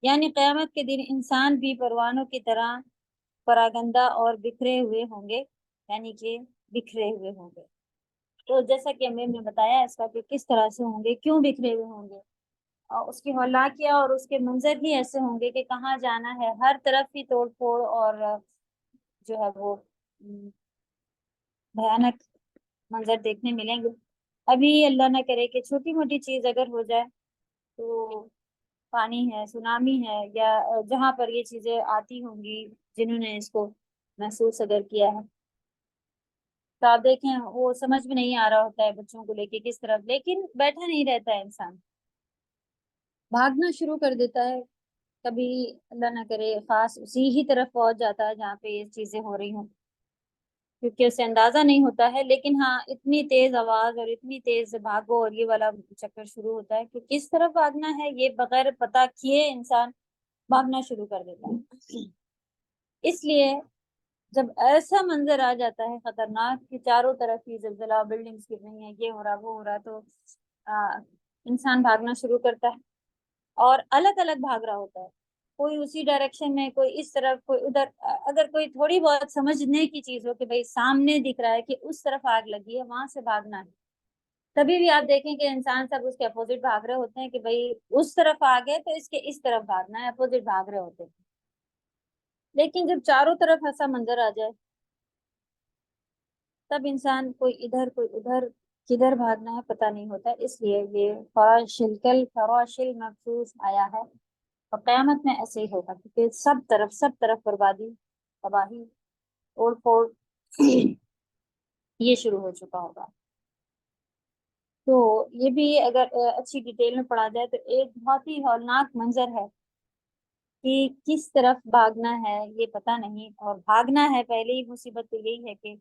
یعنی قیامت کے دن انسان بھی پروانوں کی طرح پراگندہ اور بکھرے ہوئے ہوں گے، یعنی کہ بکھرے ہوئے ہوں گے۔ تو جیسا کہ امیر نے بتایا اس کا کہ کس طرح سے ہوں گے، کیوں بکھرے ہوئے ہوں گے، اور اس کی ہلاکیاں اور اس کے منظر ہی ایسے ہوں گے کہ کہاں جانا ہے، ہر طرف ہی توڑ پھوڑ اور جو ہے وہ بھیانک منظر دیکھنے ملیں گے۔ ابھی اللہ نہ کرے کہ چھوٹی موٹی چیز اگر ہو جائے تو پانی ہے، سونامی ہے، یا جہاں پر یہ چیزیں آتی ہوں گی جنہوں نے اس کو محسوس اگر کیا ہے، تو آپ دیکھیں وہ سمجھ میں نہیں آ رہا ہوتا ہے بچوں کو لے کے کس طرف، لیکن بیٹھا نہیں رہتا ہے انسان، بھاگنا شروع کر دیتا ہے۔ کبھی اللہ نہ کرے خاص اسی ہی طرف پہنچ جاتا ہے جہاں پہ یہ چیزیں ہو رہی ہوں، کیونکہ اسے اندازہ نہیں ہوتا ہے، لیکن ہاں اتنی تیز آواز اور اتنی تیز بھاگو اور یہ والا چکر شروع ہوتا ہے کہ کس طرف بھاگنا ہے یہ بغیر پتہ کیے انسان بھاگنا شروع کر دیتا ہے۔ اس لیے جب ایسا منظر آ جاتا ہے خطرناک کہ چاروں طرف ہی زلزلہ، بلڈنگز گر رہی ہیں، یہ ہو رہا وہ ہو رہا، تو انسان بھاگنا شروع کرتا ہے اور الگ الگ بھاگ رہا ہوتا ہے، کوئی اسی ڈائریکشن میں، کوئی اس طرف، کوئی ادھر۔ اگر کوئی تھوڑی بہت سمجھنے کی چیز ہو کہ بھئی سامنے دکھ رہا ہے کہ اس طرف آگ لگی ہے، وہاں سے بھاگنا ہے، تبھی بھی آپ دیکھیں کہ انسان سب اس کے اپوزٹ بھاگ رہے ہوتے ہیں کہ بھئی اس طرف آگ ہے تو اس کے اس طرف بھاگنا ہے، اپوزٹ بھاگ رہے ہوتے ہیں۔ لیکن جب چاروں طرف ایسا منظر آ جائے تب انسان کوئی ادھر کوئی ادھر، کدھر بھاگنا ہے پتہ نہیں ہوتا، اس لیے یہ فراشل مخصوص آیا ہے، اور قیامت میں ایسے ہی ہوگا کیونکہ سب طرف بربادی، تباہی، توڑ پھوڑ یہ شروع ہو چکا ہوگا۔ تو یہ بھی اگر اچھی ڈیٹیل میں پڑھا جائے تو ایک بہت ہی ہولناک منظر ہے کہ کس طرف بھاگنا ہے یہ پتہ نہیں، اور بھاگنا ہے پہلے ہی مصیبت تو یہی ہے کہ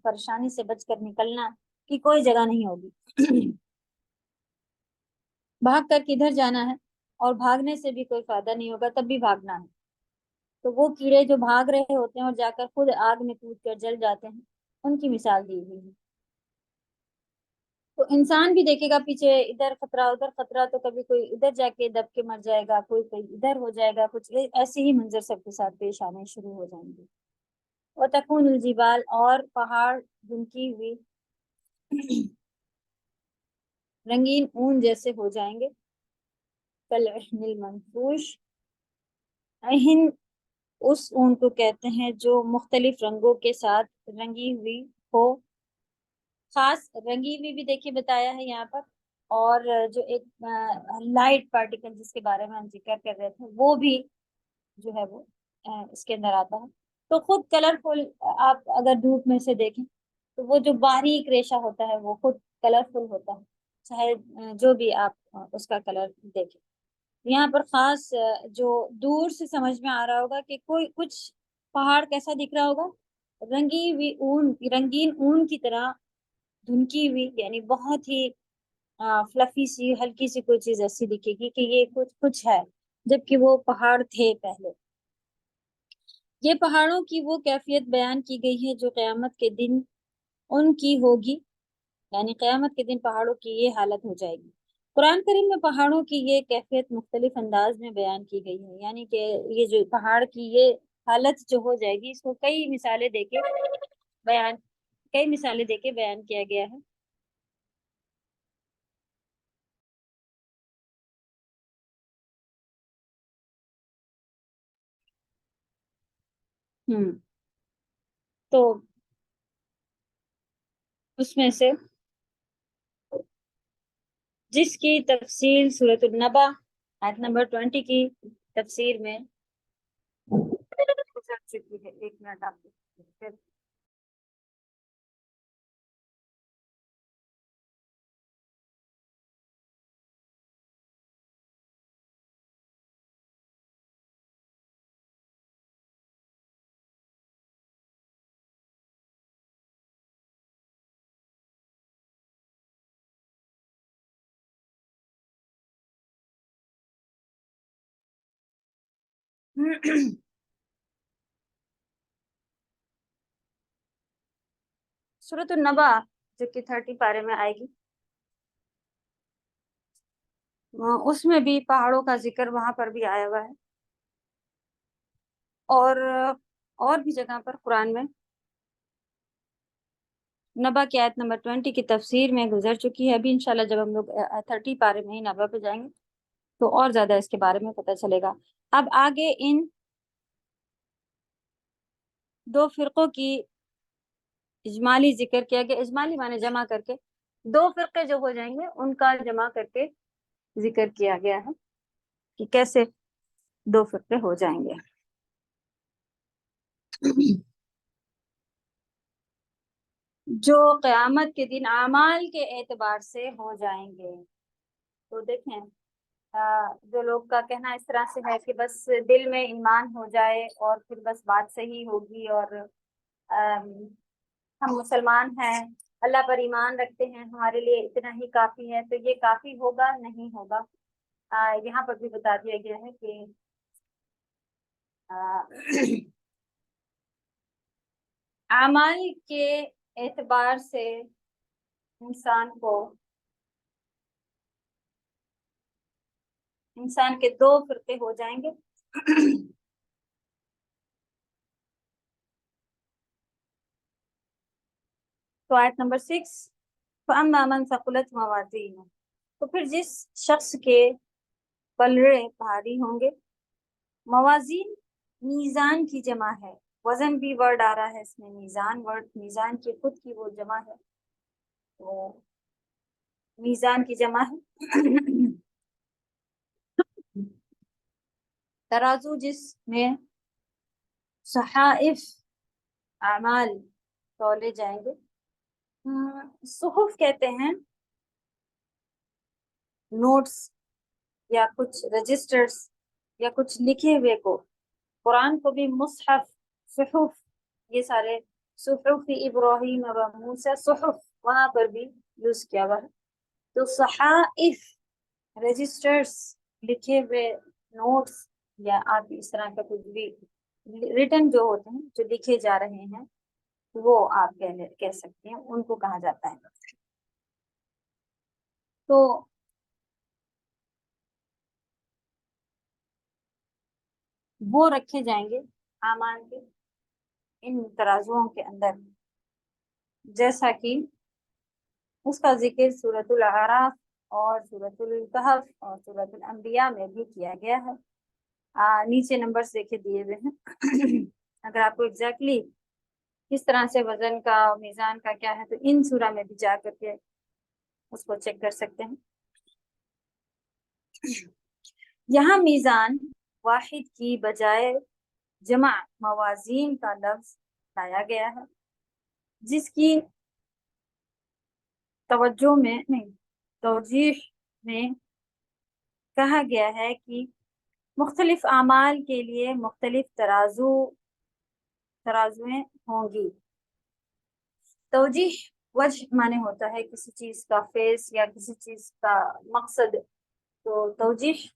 پریشانی سے بچ کر نکلنا کی کوئی جگہ نہیں ہوگی، بھاگ کر کدھر جانا ہے، اور بھاگنے سے بھی کوئی فائدہ نہیں ہوگا، تب بھی بھاگنا ہے۔ تو وہ کیڑے جو بھاگ رہے ہوتے ہیں اور جا کر خود آگ میں کود کر جل جاتے ہیں، ان کی مثال دی ہوئی ہے۔ تو انسان بھی دیکھے گا پیچھے ادھر خطرہ ادھر خطرہ، تو کبھی کوئی ادھر جا کے دب کے مر جائے گا، کوئی ادھر ہو جائے گا، کچھ ایسے ہی منظر سب کے ساتھ پیش آنے شروع ہو جائیں گے۔ وَتَكُونُ الْجِبَالُ، اور پہاڑ دھنکی ہوئی رنگین اون جیسے ہو جائیں گے، كَالْعِهْنِ الْمَنفُوشِ، عہن اس اون کو کہتے ہیں جو مختلف رنگوں کے ساتھ رنگی ہوئی ہو، خاص رنگی ہوئی بھی دیکھیے بتایا ہے یہاں پر، اور جو ایک لائٹ پارٹیکل جس کے بارے میں ہم ذکر کر رہے تھے وہ بھی جو ہے وہ اس کے اندر آتا ہے۔ تو خود کلرفل، آپ اگر دھوپ میں سے دیکھیں تو وہ جو باریک ریشہ ہوتا ہے وہ خود کلرفل ہوتا ہے، چاہے جو بھی آپ اس کا کلر دیکھیں۔ یہاں پر خاص جو دور سے سمجھ میں آ رہا ہوگا کہ کوئی کچھ پہاڑ کیسا دکھ رہا ہوگا، رنگین اون کی طرح دھنکی ہوئی، یعنی بہت ہی فلفی سی ہلکی سی کوئی چیز ایسی دکھے گی کہ یہ کچھ ہے، جبکہ وہ پہاڑ تھے پہلے۔ یہ پہاڑوں کی وہ کیفیت بیان کی گئی ہے جو قیامت کے دن ان کی ہوگی، یعنی قیامت کے دن پہاڑوں کی یہ حالت ہو جائے گی۔ قرآن کریم میں پہاڑوں کی یہ کیفیت مختلف انداز میں بیان کی گئی ہے، یعنی کہ یہ جو پہاڑ کی یہ حالت جو ہو جائے گی اس کو کئی مثالیں دے کے بیان کیا گیا ہے۔ تو اس میں سے جس کی تفصیل سورۃ النبا آیت نمبر 20 کی تفسیر میں گزر چکی ہے. ایک منٹ آپ پھر سورۃ النبا جو کہ 30 پارے میں آئے گی، اس میں بھی پہاڑوں کا ذکر وہاں پر بھی آیا ہوا ہے، اور بھی جگہ پر قرآن میں نبا کی آیت نمبر 20 کی تفسیر میں گزر چکی ہے. ابھی انشاءاللہ جب ہم لوگ 30 پارے میں ہی نبا پہ جائیں گے تو اور زیادہ اس کے بارے میں پتہ چلے گا. اب آگے ان دو فرقوں کی اجمالی ذکر کیا گیا. اجمالی معنی جمع کر کے دو فرقے جو ہو جائیں گے ان کا جمع کر کے ذکر کیا گیا ہے کہ کیسے دو فرقے ہو جائیں گے. جو قیامت کے دن اعمال کے اعتبار سے ہو جائیں گے. تو دیکھیں جو لوگ کا کہنا اس طرح سے ہے کہ بس دل میں ایمان ہو جائے اور پھر بس بات صحیح ہوگی اور ہم مسلمان ہیں، اللہ پر ایمان رکھتے ہیں، ہمارے لیے اتنا ہی کافی ہے، تو یہ کافی ہوگا نہیں ہوگا. یہاں پر بھی بتا دیا گیا ہے کہ اعمال کے اعتبار سے انسان کے دو فرقے ہو جائیں گے. تو آیت نمبر 6 فَأَمَّا مَنْ ثَقُلَتْ مَوَازِينُهُ، تو پھر جس شخص کے پلڑے بھاری ہوں گے. موازین میزان کی جمع ہے، وزن بھی ورڈ آ رہا ہے اس میں، میزان ورڈ میزان کی خود کی وہ جمع ہے، تو میزان کی جمع ہے. ترازو جس میں صحائف اعمال تولے جائیں گے. صحف کہتے ہیں نوٹس یا کچھ رجسٹرز یا کچھ لکھے ہوئے کو. قرآن کو بھی مصحف، صحف، یہ سارے صحف ابراہیم و موسیٰ، صحف وہاں پر بھی یوز کیا ہوا ہے. تو صحائف رجسٹرز، لکھے ہوئے نوٹس یا آپ اس طرح کا کچھ بھی ریٹن جو ہوتے ہیں جو لکھے جا رہے ہیں وہ آپ کہہ سکتے ہیں، ان کو کہا جاتا ہے. تو وہ رکھے جائیں گے اعمال کے ان ترازوؤں کے اندر، جیسا کہ اس کا ذکر سورۃ الاعراف اور سورۃ الکہف اور سورۃ الانبیاء میں بھی کیا گیا ہے. نیچے نمبرز دیکھے دیے ہوئے ہیں. اگر آپ کو ایگزیکٹلی کس طرح سے وزن کا میزان کا کیا ہے تو ان سورہ میں بھی جا کر کے اس کو چیک کر سکتے ہیں. یہاں میزان واحد کی بجائے جمع موازین کا لفظ لایا گیا ہے، جس کی توجیح میں کہا گیا ہے کہ مختلف اعمال کے لیے مختلف ترازویں ہوں گی. توجیح وجہ معنی ہوتا ہے کسی چیز کا فیس یا کسی چیز کا مقصد. تو توجیح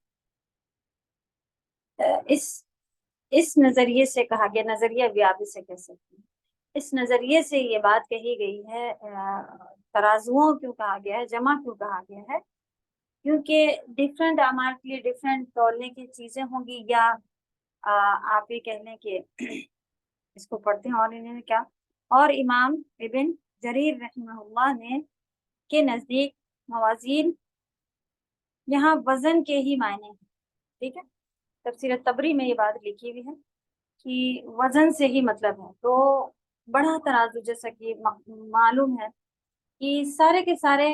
اس نظریے سے کہا گیا، نظریہ بھی آپ اسے کہہ سکتے ہیں. اس نظریے سے یہ بات کہی گئی ہے، ترازوؤں کیوں کہا گیا ہے، جمع کیوں کہا گیا ہے، کیونکہ ڈفرینٹ اعمال کے لیے ڈفرینٹ تولنے کی چیزیں ہوں گی. یا آپ یہ کہہ لیں کہ اس کو پڑھتے ہیں اور انہوں نے کیا، اور امام ابن جریر رحمہ اللہ نے کے نزدیک موازین یہاں وزن کے ہی معنی ہیں. ٹھیک ہے، تفسیر طبری میں یہ بات لکھی ہوئی ہے کہ وزن سے ہی مطلب ہے. تو بڑا ترازو جیسا کہ معلوم ہے کہ سارے کے سارے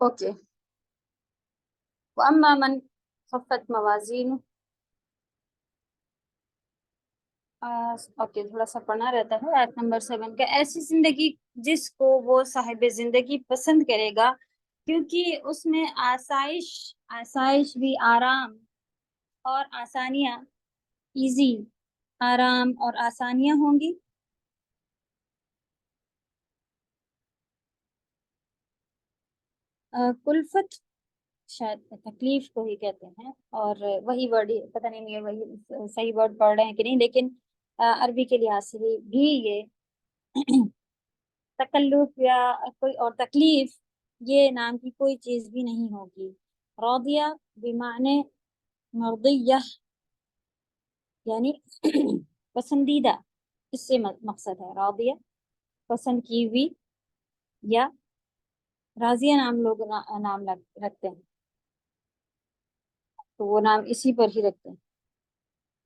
اوکے. واما من خفت موازین. اوکے تھوڑا سا پڑھنا رہتا ہے آیت نمبر 7 کا. ایسی زندگی جس کو وہ صاحب زندگی پسند کرے گا کیونکہ اس میں آسائش بھی، آرام اور آسانیاں، ایزی، آرام اور آسانیاں ہوں گی. کلفت شاید تکلیف کو ہی کہتے ہیں، اور وہی ورڈ پتہ نہیں یہ وہی صحیح ورڈ پڑھ رہے ہیں کہ نہیں، لیکن عربی کے لحاظ سے بھی یہ تکلف یا کوئی اور تکلیف یہ نام کی کوئی چیز بھی نہیں ہوگی. راضیہ بمعنی مرضیہ یعنی پسندیدہ، اس سے مقصد ہے راضیہ پسند کی ہوئی، یا راضیہ نام لوگ نام رکھتے ہیں تو وہ نام اسی پر ہی رکھتے ہیں،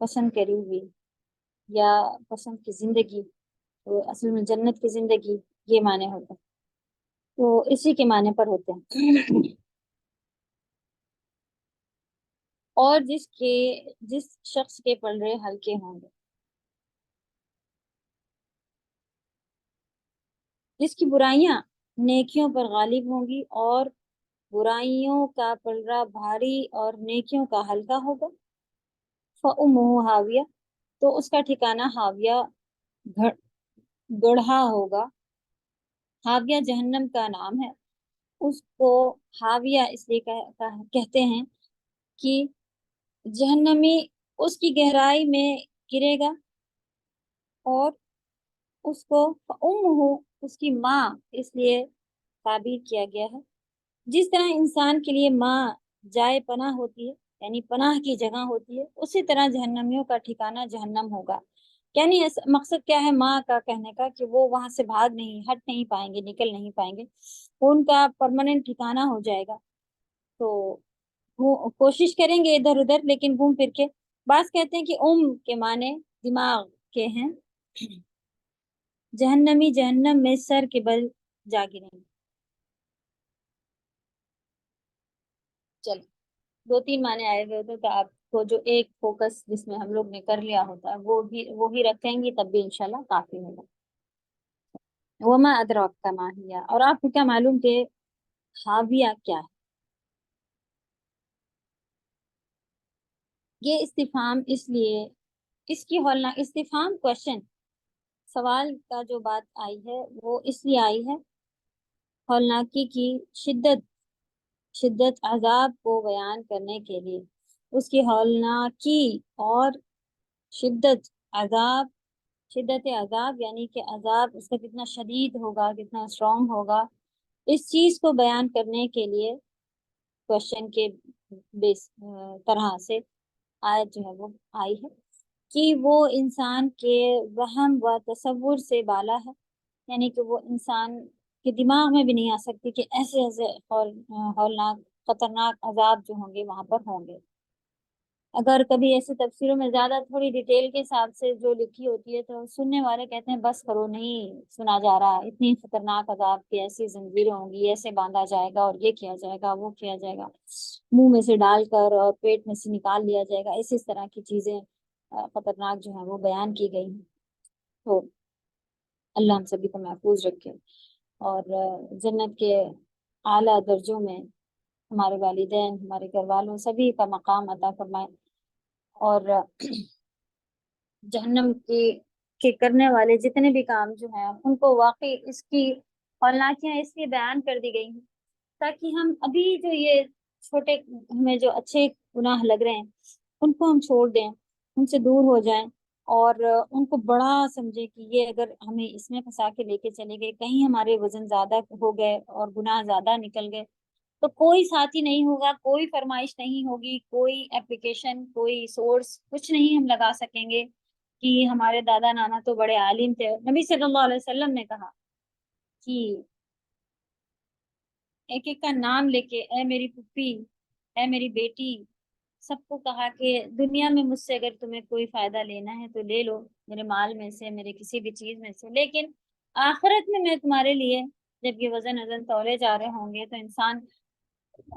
پسند کری ہوئی یا پسند کی زندگی. تو اصل میں جنت کی زندگی یہ معنی ہوتا ہے، تو اسی کے معنی پر ہوتے ہیں. اور جس شخص کے پلڑے ہلکے ہوں گے، جس کی برائیاں نیکیوں پر غالب ہوں گی اور برائیوں کا پلڑا بھاری اور نیکیوں کا ہلکا ہوگا. فَأُمُّهُ ہاویہ، تو اس کا ٹھکانہ ہاویہ گڑھا ہوگا. ہاویہ جہنم کا نام ہے. اس کو ہاویہ اس لیے کہتے ہیں کہ جہنمی اس کی گہرائی میں گرے گا، اور اس کو اس کی ماں اس لیے تعبیر کیا گیا ہے. جس طرح انسان کے لیے ماں جائے پناہ ہوتی ہے، یعنی پناہ کی جگہ ہوتی ہے، اسی طرح جہنمیوں کا ٹھکانہ جہنم ہوگا. یعنی مقصد کیا ہے ماں کا کہنے کا، کہ وہ وہاں سے بھاگ نہیں، ہٹ نہیں پائیں گے، نکل نہیں پائیں گے، ان کا پرماننٹ ٹھکانہ ہو جائے گا. تو وہ کوشش کریں گے ادھر ادھر، لیکن گھوم پھر کے. بعض کہتے ہیں کہ کے معنی دماغ کے ہیں. جہنمی جہنم میں سر کے بل جا گریں گے. چلو 2-3 معنی آئے ہوئے ہوتے تو آپ کو جو ایک فوکس جس میں ہم لوگ نے کر لیا ہوتا ہے وہ بھی رکھیں گی، تب بھی انشاءاللہ کافی ہوگا. وما ادراک ما ہی، اور آپ کو کیا معلوم کہ حاویہ کیا ہے. یہ استفہام اس لیے، اس کی ہولناک استفہام کوشچن، سوال کا جو بات آئی ہے وہ اس لیے آئی ہے ہولناکی کی شدت عذاب کو بیان کرنے کے لیے. اس کی ہولناکی اور شدت عذاب یعنی کہ عذاب اس کا کتنا شدید ہوگا، کتنا اسٹرانگ ہوگا، اس چیز کو بیان کرنے کے لیے کوشچن کے طرح سے آیت جو ہے وہ آئی ہے، کہ وہ انسان کے وہم و تصور سے بالا ہے. یعنی کہ وہ انسان کے دماغ میں بھی نہیں آ سکتی کہ ایسے ہولناک خطرناک عذاب جو ہوں گے وہاں پر ہوں گے. اگر کبھی ایسے تفسیروں میں زیادہ تھوڑی ڈیٹیل کے حساب سے جو لکھی ہوتی ہے تو سننے والے کہتے ہیں بس کرو، نہیں سنا جا رہا، اتنی خطرناک عذاب کی ایسی زنجیریں ہوں گی، ایسے باندھا جائے گا اور یہ کیا جائے گا، وہ کیا جائے گا، منہ میں سے ڈال کر اور پیٹ میں سے نکال لیا جائے گا، اس طرح کی چیزیں خطرناک جو ہیں وہ بیان کی گئی ہیں. تو اللہ ہم سبھی کو محفوظ رکھے، اور جنت کے اعلیٰ درجوں میں ہمارے والدین، ہمارے گھر والوں سبھی کا مقام عطا فرمائے. اور جہنم کے کرنے والے جتنے بھی کام جو ہیں ان کو واقعی اس کی ہولناکیاں اس لیے بیان کر دی گئی ہیں تاکہ ہم ابھی جو یہ چھوٹے ہمیں جو اچھے گناہ لگ رہے ہیں ان کو ہم چھوڑ دیں، ان سے دور ہو جائیں، اور ان کو بڑا سمجھے کہ یہ اگر ہمیں اس میں پھنسا کے لے کے چلے گئے، کہیں ہمارے وزن زیادہ ہو گئے اور گناہ زیادہ نکل گئے، تو کوئی ساتھی نہیں ہوگا، کوئی فرمائش نہیں ہوگی، کوئی اپلیکیشن، کوئی سورس، کچھ نہیں ہم لگا سکیں گے کہ ہمارے دادا نانا تو بڑے عالم تھے. نبی صلی اللہ علیہ وسلم نے کہا کہ ایک ایک کا نام لے کے، اے میری پھوپھی، اے میری بیٹی، سب کو کہا کہ دنیا میں مجھ سے اگر تمہیں کوئی فائدہ لینا ہے تو لے لو، میرے مال میں سے، میرے کسی بھی چیز میں سے، لیکن آخرت میں میں تمہارے لیے جب یہ وزن تولے جا رہے ہوں گے تو انسان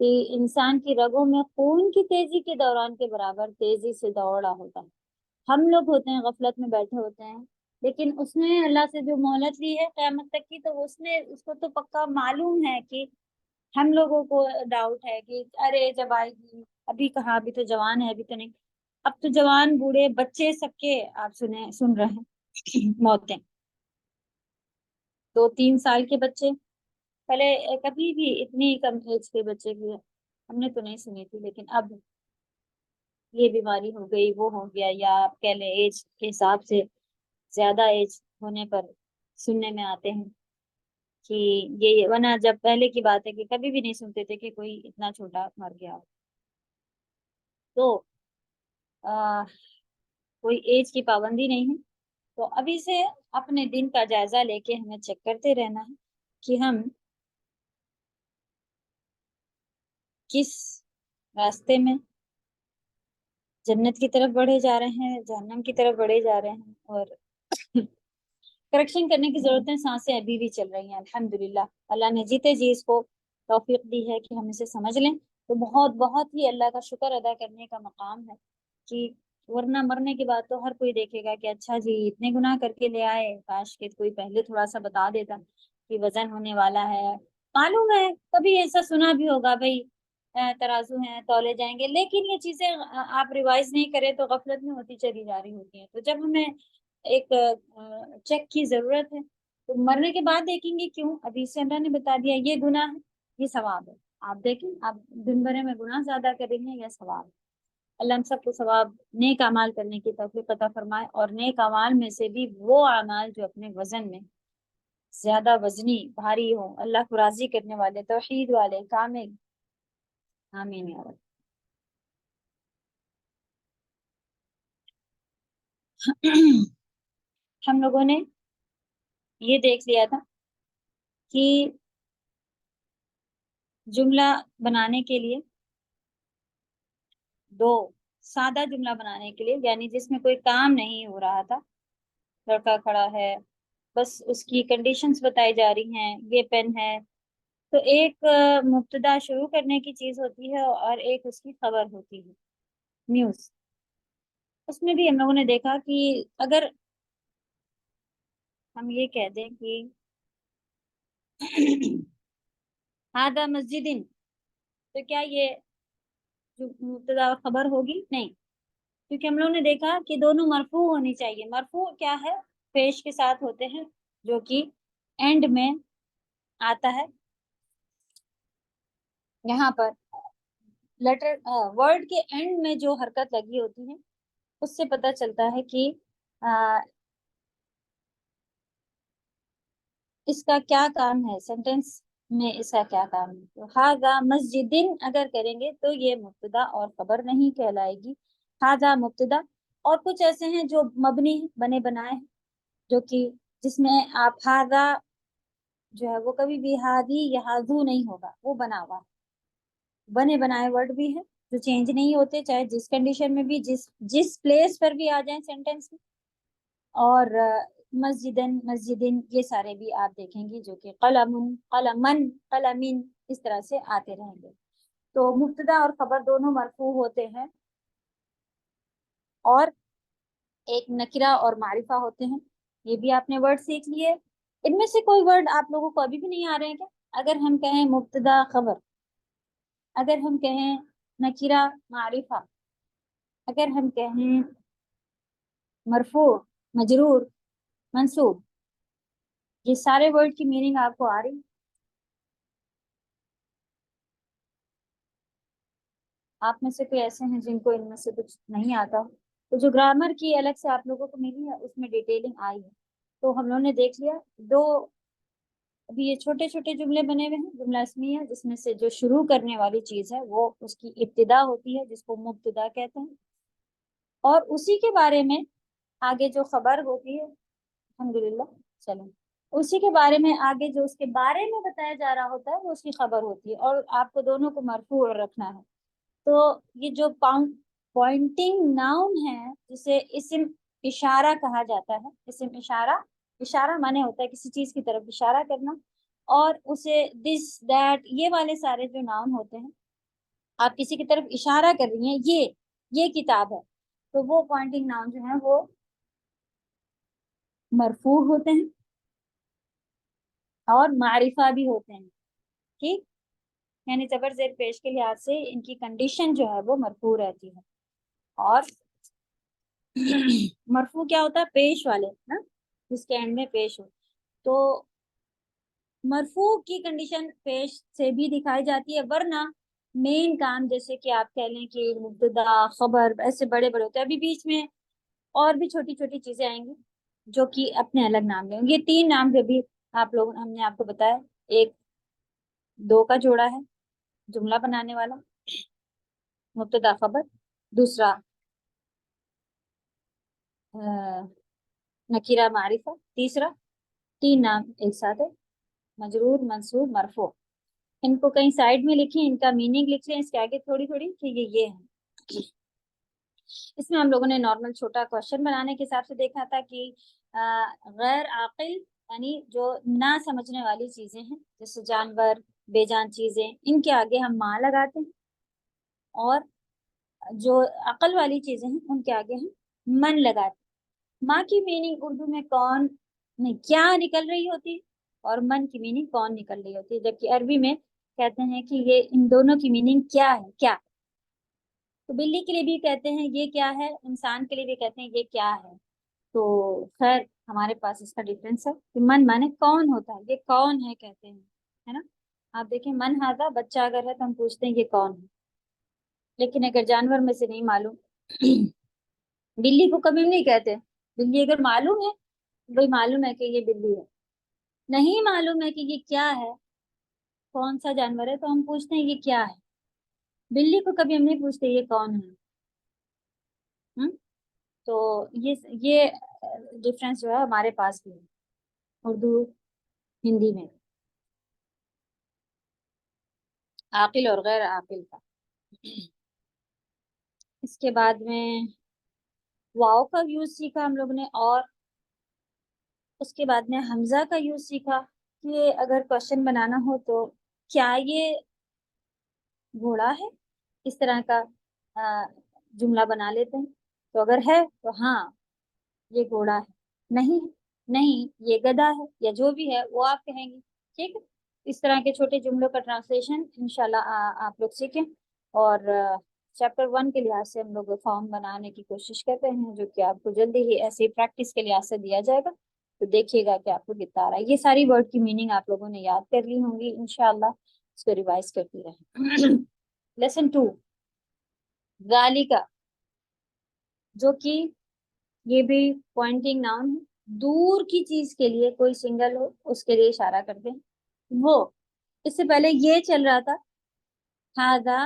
کہ انسان کی رگوں میں خون کی تیزی کے دوران کے برابر تیزی سے دوڑ رہا ہوتا ہے. ہم لوگ ہوتے ہیں غفلت میں بیٹھے ہوتے ہیں، لیکن اس نے اللہ سے جو مہلت لی ہے قیامت تک کی، تو اس کو تو پکا معلوم ہے کہ ہم لوگوں کو ڈاؤٹ ہے کہ ارے جب آئے گی، ابھی کہاں، ابھی تو جوان ہے، ابھی تو نہیں. اب تو جوان بوڑھے بچے سب کے آپ سن رہے ہیں موتیں. 2-3 سال کے بچے، پہلے کبھی بھی اتنی کم ایج کے بچے کی ہم نے تو نہیں سنی تھی، لیکن اب یہ بیماری ہو گئی، وہ ہو گیا، یا آپ کہہ لیں ایج کے حساب سے زیادہ ایج ہونے پر سننے میں آتے ہیں کہ یہ، ورنہ جب پہلے کی بات ہے کہ کبھی بھی نہیں سنتے تھے کہ کوئی اتنا چھوٹا مر گیا. تو آ, کوئی ایج کی پابندی نہیں ہے. تو ابھی سے اپنے دن کا جائزہ لے کے ہمیں چیک کرتے رہنا ہے کہ ہم کس راستے میں جنت کی طرف بڑھے جا رہے ہیں، جہنم کی طرف بڑھے جا رہے ہیں. اور کریکشن کرنے کی ضرورت ہے. سانسیں ابھی بھی چل رہی ہیں الحمدللہ. اللہ نے جیتے جی اس کو توفیق دی ہے کہ ہم اسے سمجھ لیں، تو بہت بہت ہی اللہ کا شکر ادا کرنے کا مقام ہے. کہ ورنہ مرنے کے بعد تو ہر کوئی دیکھے گا کہ اچھا جی اتنے گناہ کر کے لے آئے، کاش کہ کوئی پہلے تھوڑا سا بتا دیتا کہ وزن ہونے والا ہے. معلوم ہے کبھی ایسا سنا بھی ہوگا بھائی ترازو ہیں تولے جائیں گے، لیکن یہ چیزیں آپ ریوائز نہیں کریں تو غفلت میں ہوتی چلی جا رہی ہوتی ہیں. تو جب ہمیں ایک چیک کی ضرورت ہے تو مرنے کے بعد دیکھیں گے. کیوں؟ ابھی سے اللہ نے بتا دیا یہ گناہ ہے، یہ ثواب ہے. آپ دیکھیں آپ دن بھر میں گناہ زیادہ کریں گے یا ثواب. اللہ ہم سب کو ثواب نیک اعمال کرنے کی توفیق عطا فرمائے، اور نیک اعمال میں سے بھی وہ اعمال جو اپنے وزن میں زیادہ وزنی بھاری ہوں، اللہ کو راضی کرنے والے، توحید والے، کامل. آمین یا رب. ہم لوگوں نے یہ دیکھ لیا تھا کہ جملہ بنانے کے لیے، سادہ جملہ بنانے کے لیے، یعنی جس میں کوئی کام نہیں ہو رہا تھا، لڑکا کھڑا ہے، بس اس کی کنڈیشنز بتائی جا رہی ہیں، یہ پین ہے، تو ایک مبتدا شروع کرنے کی چیز ہوتی ہے اور ایک اس کی خبر ہوتی ہے، نیوز. اس میں بھی ہم لوگوں نے دیکھا کہ اگر ہم یہ کہہ دیں کہ ہادہ مسجد، تو کیا یہ مبتدا اور خبر ہوگی؟ نہیں، کیونکہ ہم لوگوں نے دیکھا کہ دونوں مرفوع ہونی چاہیے. مرفوع کیا ہے؟ پیش کے ساتھ ہوتے ہیں، جو کہ اینڈ میں آتا ہے. یہاں پر لیٹر ورڈ کے اینڈ میں جو حرکت لگی ہوتی ہے اس سے پتہ چلتا ہے کہ اس کا کیا کام ہے، سینٹینس میں اس کا کیا کام ہے. تو ہاذا مسجدن اگر کریں گے تو یہ مبتدا اور خبر نہیں کہلائے گی. ہاذا مبتدا، اور کچھ ایسے ہیں جو مبنی بنے بنائے ہیں، جو کہ جس میں آپ ہاذا جو ہے وہ کبھی بھی ہادی یا ہاذو نہیں ہوگا، وہ بنا ہوا. بنے بنائے ورڈ بھی ہے جو چینج نہیں ہوتے، چاہے جس کنڈیشن میں بھی، جس پلیس پر بھی آ جائیں سینٹینس میں. اور مسجدن، مسجدن، یہ سارے بھی آپ دیکھیں گے جو کہ قلم، قلمن، قلمین، اس طرح سے آتے رہیں گے. تو مبتدا اور خبر دونوں مرفوع ہوتے ہیں، اور ایک نکرہ اور معرفہ ہوتے ہیں. یہ بھی آپ نے ورڈ سیکھ لیے. ان میں سے کوئی ورڈ آپ لوگوں کو ابھی بھی نہیں آ رہے ہیں کیا؟ اگر ہم کہیں مبتدا خبر، اگر ہم کہیں نکرہ معرفہ، اگر ہم کہیں مرفوع، مجرور، منصوب، یہ سارے ورڈ کی میننگ آپ کو آ رہی؟ آپ میں سے کوئی ایسے ہیں جن کو ان میں سے کچھ نہیں آتا؟ تو جو گرامر کی الگ سے آپ لوگوں کو ملی ہے اس میں ڈیٹیلنگ آئی ہے. تو ہم لوگوں نے دیکھ لیا دو، ابھی یہ چھوٹے چھوٹے جملے بنے ہوئے ہیں، جملہ اسمیہ، جس میں سے جو شروع کرنے والی چیز ہے وہ اس کی ابتدا ہوتی ہے، جس کو مبتدا کہتے ہیں. اور اسی کے بارے میں آگے جو خبر ہوتی ہے، الحمدللہ، چلیں، اسی کے بارے میں آگے جو اس کے بارے میں بتایا جا رہا ہوتا ہے وہ اس کی خبر ہوتی ہے. اور آپ کو دونوں کو مرفوع رکھنا ہے. تو یہ جو پوائنٹنگ ناؤن ہے جسے اسم اشارہ کہا جاتا ہے، اسم اشارہ، اشارہ مانے ہوتا ہے کسی چیز کی طرف اشارہ کرنا، اور اسے دس، دیٹ، یہ والے سارے جو ناؤن ہوتے ہیں آپ کسی کی طرف اشارہ کر رہی ہیں یہ کتاب ہے، تو وہ پوائنٹنگ ناؤن جو ہے وہ مرفوع ہوتے ہیں اور معرفہ بھی ہوتے ہیں، ٹھیک، یعنی زبر زیر پیش کے لحاظ سے ان کی کنڈیشن جو ہے وہ مرفوع رہتی ہے. اور مرفوع کیا ہوتا ہے؟ پیش والے نا، جس کے اینڈ میں پیش ہو. تو مرفوع کی کنڈیشن پیش سے بھی دکھائی جاتی ہے، ورنہ مین کام جیسے کہ آپ کہہ لیں کہ مبتدا خبر ایسے بڑے بڑے ہوتے ہیں، ابھی بیچ میں اور بھی چھوٹی چھوٹی چیزیں آئیں گی جو کہ اپنے الگ نام لیں گے. یہ 3 نام جو بھی آپ لوگ ہم نے آپ کو بتایا، ایک 2 کا جوڑا ہے جملہ بنانے والا، مبتدا خبر، دوسرا نکیرہ معرفہ، تیسرا 3 نام ایک ساتھ ہے، مجرور منصوب مرفوع. ان کو کہیں سائڈ میں لکھیں، ان کا میننگ لکھ لیں اس کے آگے تھوڑی تھوڑی کہ یہ ہے. اس میں ہم لوگوں نے نارمل چھوٹا کوشچن بنانے کے حساب سے دیکھا تھا کہ غیر عاقل یعنی جو نہ سمجھنے والی چیزیں ہیں جیسے جانور، بے جان چیزیں، ان کے آگے ہم ماں لگاتے ہیں، اور جو عقل والی چیزیں ہیں ان کے آگے ہم من لگاتے ہیں. ماں کی میننگ اردو میں کون نہیں کیا نکل رہی ہوتی، اور من کی میننگ کون نکل رہی ہوتی ہے، جبکہ عربی میں کہتے ہیں کہ یہ ان دونوں کی میننگ کیا ہے. کیا تو بلی کے لیے بھی کہتے ہیں یہ کیا ہے، انسان کے لیے بھی کہتے ہیں یہ کیا ہے. تو خیر ہمارے پاس اس کا ڈفرینس ہے کہ من مانے کون ہوتا ہے، یہ کون ہے کہتے ہیں، ہے نا. آپ دیکھیں من ہاذا بچہ اگر ہے تو ہم پوچھتے ہیں یہ کون ہے، لیکن اگر جانور میں سے نہیں معلوم بلی کو کبھی نہیں کہتے. بلی اگر معلوم ہے، وہی معلوم ہے کہ یہ بلی ہے، نہیں معلوم ہے کہ یہ کیا ہے، کون سا جانور ہے، تو ہم پوچھتے ہیں یہ کیا ہے. بلی کو کبھی ہم نہیں پوچھتے یہ کون ہے. تو یہ ڈفرینس جو ہے ہمارے پاس بھی ہے اردو ہندی میں، عاقل اور غیر عاقل کا. اس کے بعد میں واو کا یوز سیکھا ہم لوگ نے، اور اس کے بعد میں حمزہ کا یوز سیکھا کہ اگر کوشچن بنانا ہو تو کیا یہ گھوڑا ہے، اس طرح کا جملہ بنا لیتے ہیں. تو اگر ہے تو ہاں یہ گھوڑا ہے، نہیں نہیں یہ گدھا ہے، یا جو بھی ہے وہ آپ کہیں گے. ٹھیک ہے، اس طرح کے چھوٹے جملوں کا ٹرانسلیشن انشاءاللہ آپ لوگ سیکھیں. اور چیپٹر 1 کے لحاظ سے ہم لوگ فارم بنانے کی کوشش کرتے ہیں، جو کہ آپ کو جلدی ہی ایسے پریکٹس کے لحاظ سے دیا جائے گا. تو دیکھیے گا کہ آپ کو کتنا آ رہا ہے. یہ ساری ورڈ کی میننگ آپ لوگوں نے یاد کر لی ہوں گی انشاءاللہ، اس کو ریوائز کرتی رہیں. لیسن 2 ذالکا، جو کہ یہ بھی پوائنٹنگ ناؤن ہے، دور کی چیز کے لیے کوئی سنگل ہو اس کے لیے اشارہ کرتے ہیں. وہ اس سے پہلے یہ چل رہا تھا ہاذا،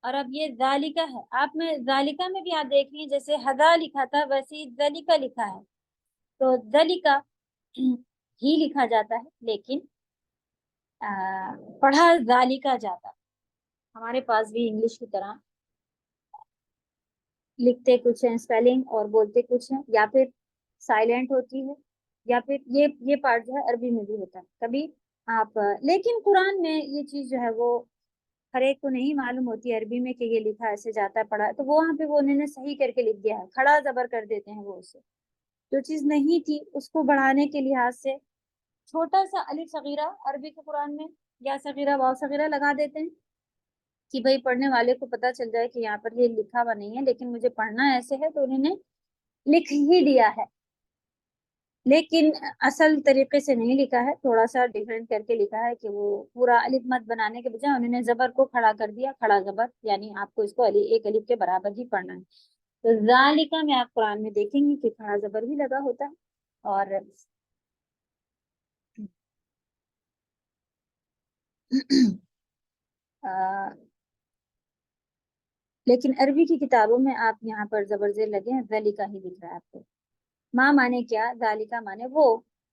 اور اب یہ ذالکا ہے. آپ میں ذالکا میں بھی آپ دیکھ لیں جیسے ہذا لکھا تھا ویسے ہی ذالکا لکھا ہے. تو ذالکا ہی لکھا جاتا ہے لیکن پڑھا ذالکا جاتا. ہمارے پاس بھی انگلش کی طرح لکھتے کچھ ہیں اسپیلنگ اور بولتے کچھ ہیں، یا پھر سائلنٹ ہوتی ہے، یا پھر یہ پارٹ جو ہے عربی میں بھی ہوتا ہے کبھی آپ. لیکن قرآن میں یہ چیز جو ہے وہ ہر ایک کو نہیں معلوم ہوتی عربی میں کہ یہ لکھا ایسے جاتا ہے پڑھا ہے، تو وہ وہاں پہ وہ انہوں نے صحیح کر کے لکھ دیا ہے، کھڑا زبر کر دیتے ہیں وہ اسے. جو چیز نہیں تھی اس کو بڑھانے کے لحاظ سے چھوٹا سا الف صغیرہ عربی کے قرآن میں یا صغیرہ واو صغیرہ لگا دیتے ہیں کہ بھائی پڑھنے والے کو پتا چل جائے کہ یہاں پر یہ لکھا ہوا نہیں ہے لیکن مجھے پڑھنا ایسے ہے، تو انہوں نے لکھ ہی دیا ہے. لیکن اصل طریقے سے نہیں لکھا ہے، تھوڑا سا ڈیفرنٹ کر کے لکھا ہے کہ وہ پورا الف مت بنانے کے بجائے انہوں نے زبر کو کھڑا کر دیا، کھڑا زبر، یعنی آپ کو اس کو ایک الف کے برابر ہی پڑھنا ہے. تو ذالکا میں آپ قرآن میں دیکھیں گے کہ کھڑا زبر بھی لگا ہوتا ہے. اور لیکن عربی کی کتابوں میں آپ یہاں پر زبر زیر لگے ہیں، ذالکا ہی دکھ رہا ہے آپ کو. ماں مانے کیا، ذالکا مانے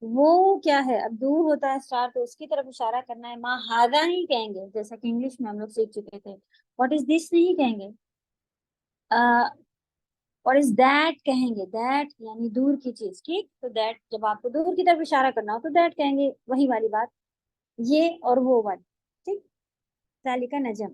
وہ کیا ہے. اب دور ہوتا ہے اسٹار تو اس کی طرف اشارہ کرنا ہے. ماں ہاذا ہی کہیں گے، جیسا کہ انگلش میں ہم لوگ سیکھ چکے تھے. واٹ از دس نہیں کہیں گے، واٹ از دیٹ کہیں گے. دیٹ یعنی دور کی چیز. ٹھیک، تو دیٹ جب آپ کو دور کی طرف اشارہ کرنا ہو تو دیٹ کہیں گے، وہی والی بات، یہ اور وہ والی. ٹھیک، ذالکا نجم.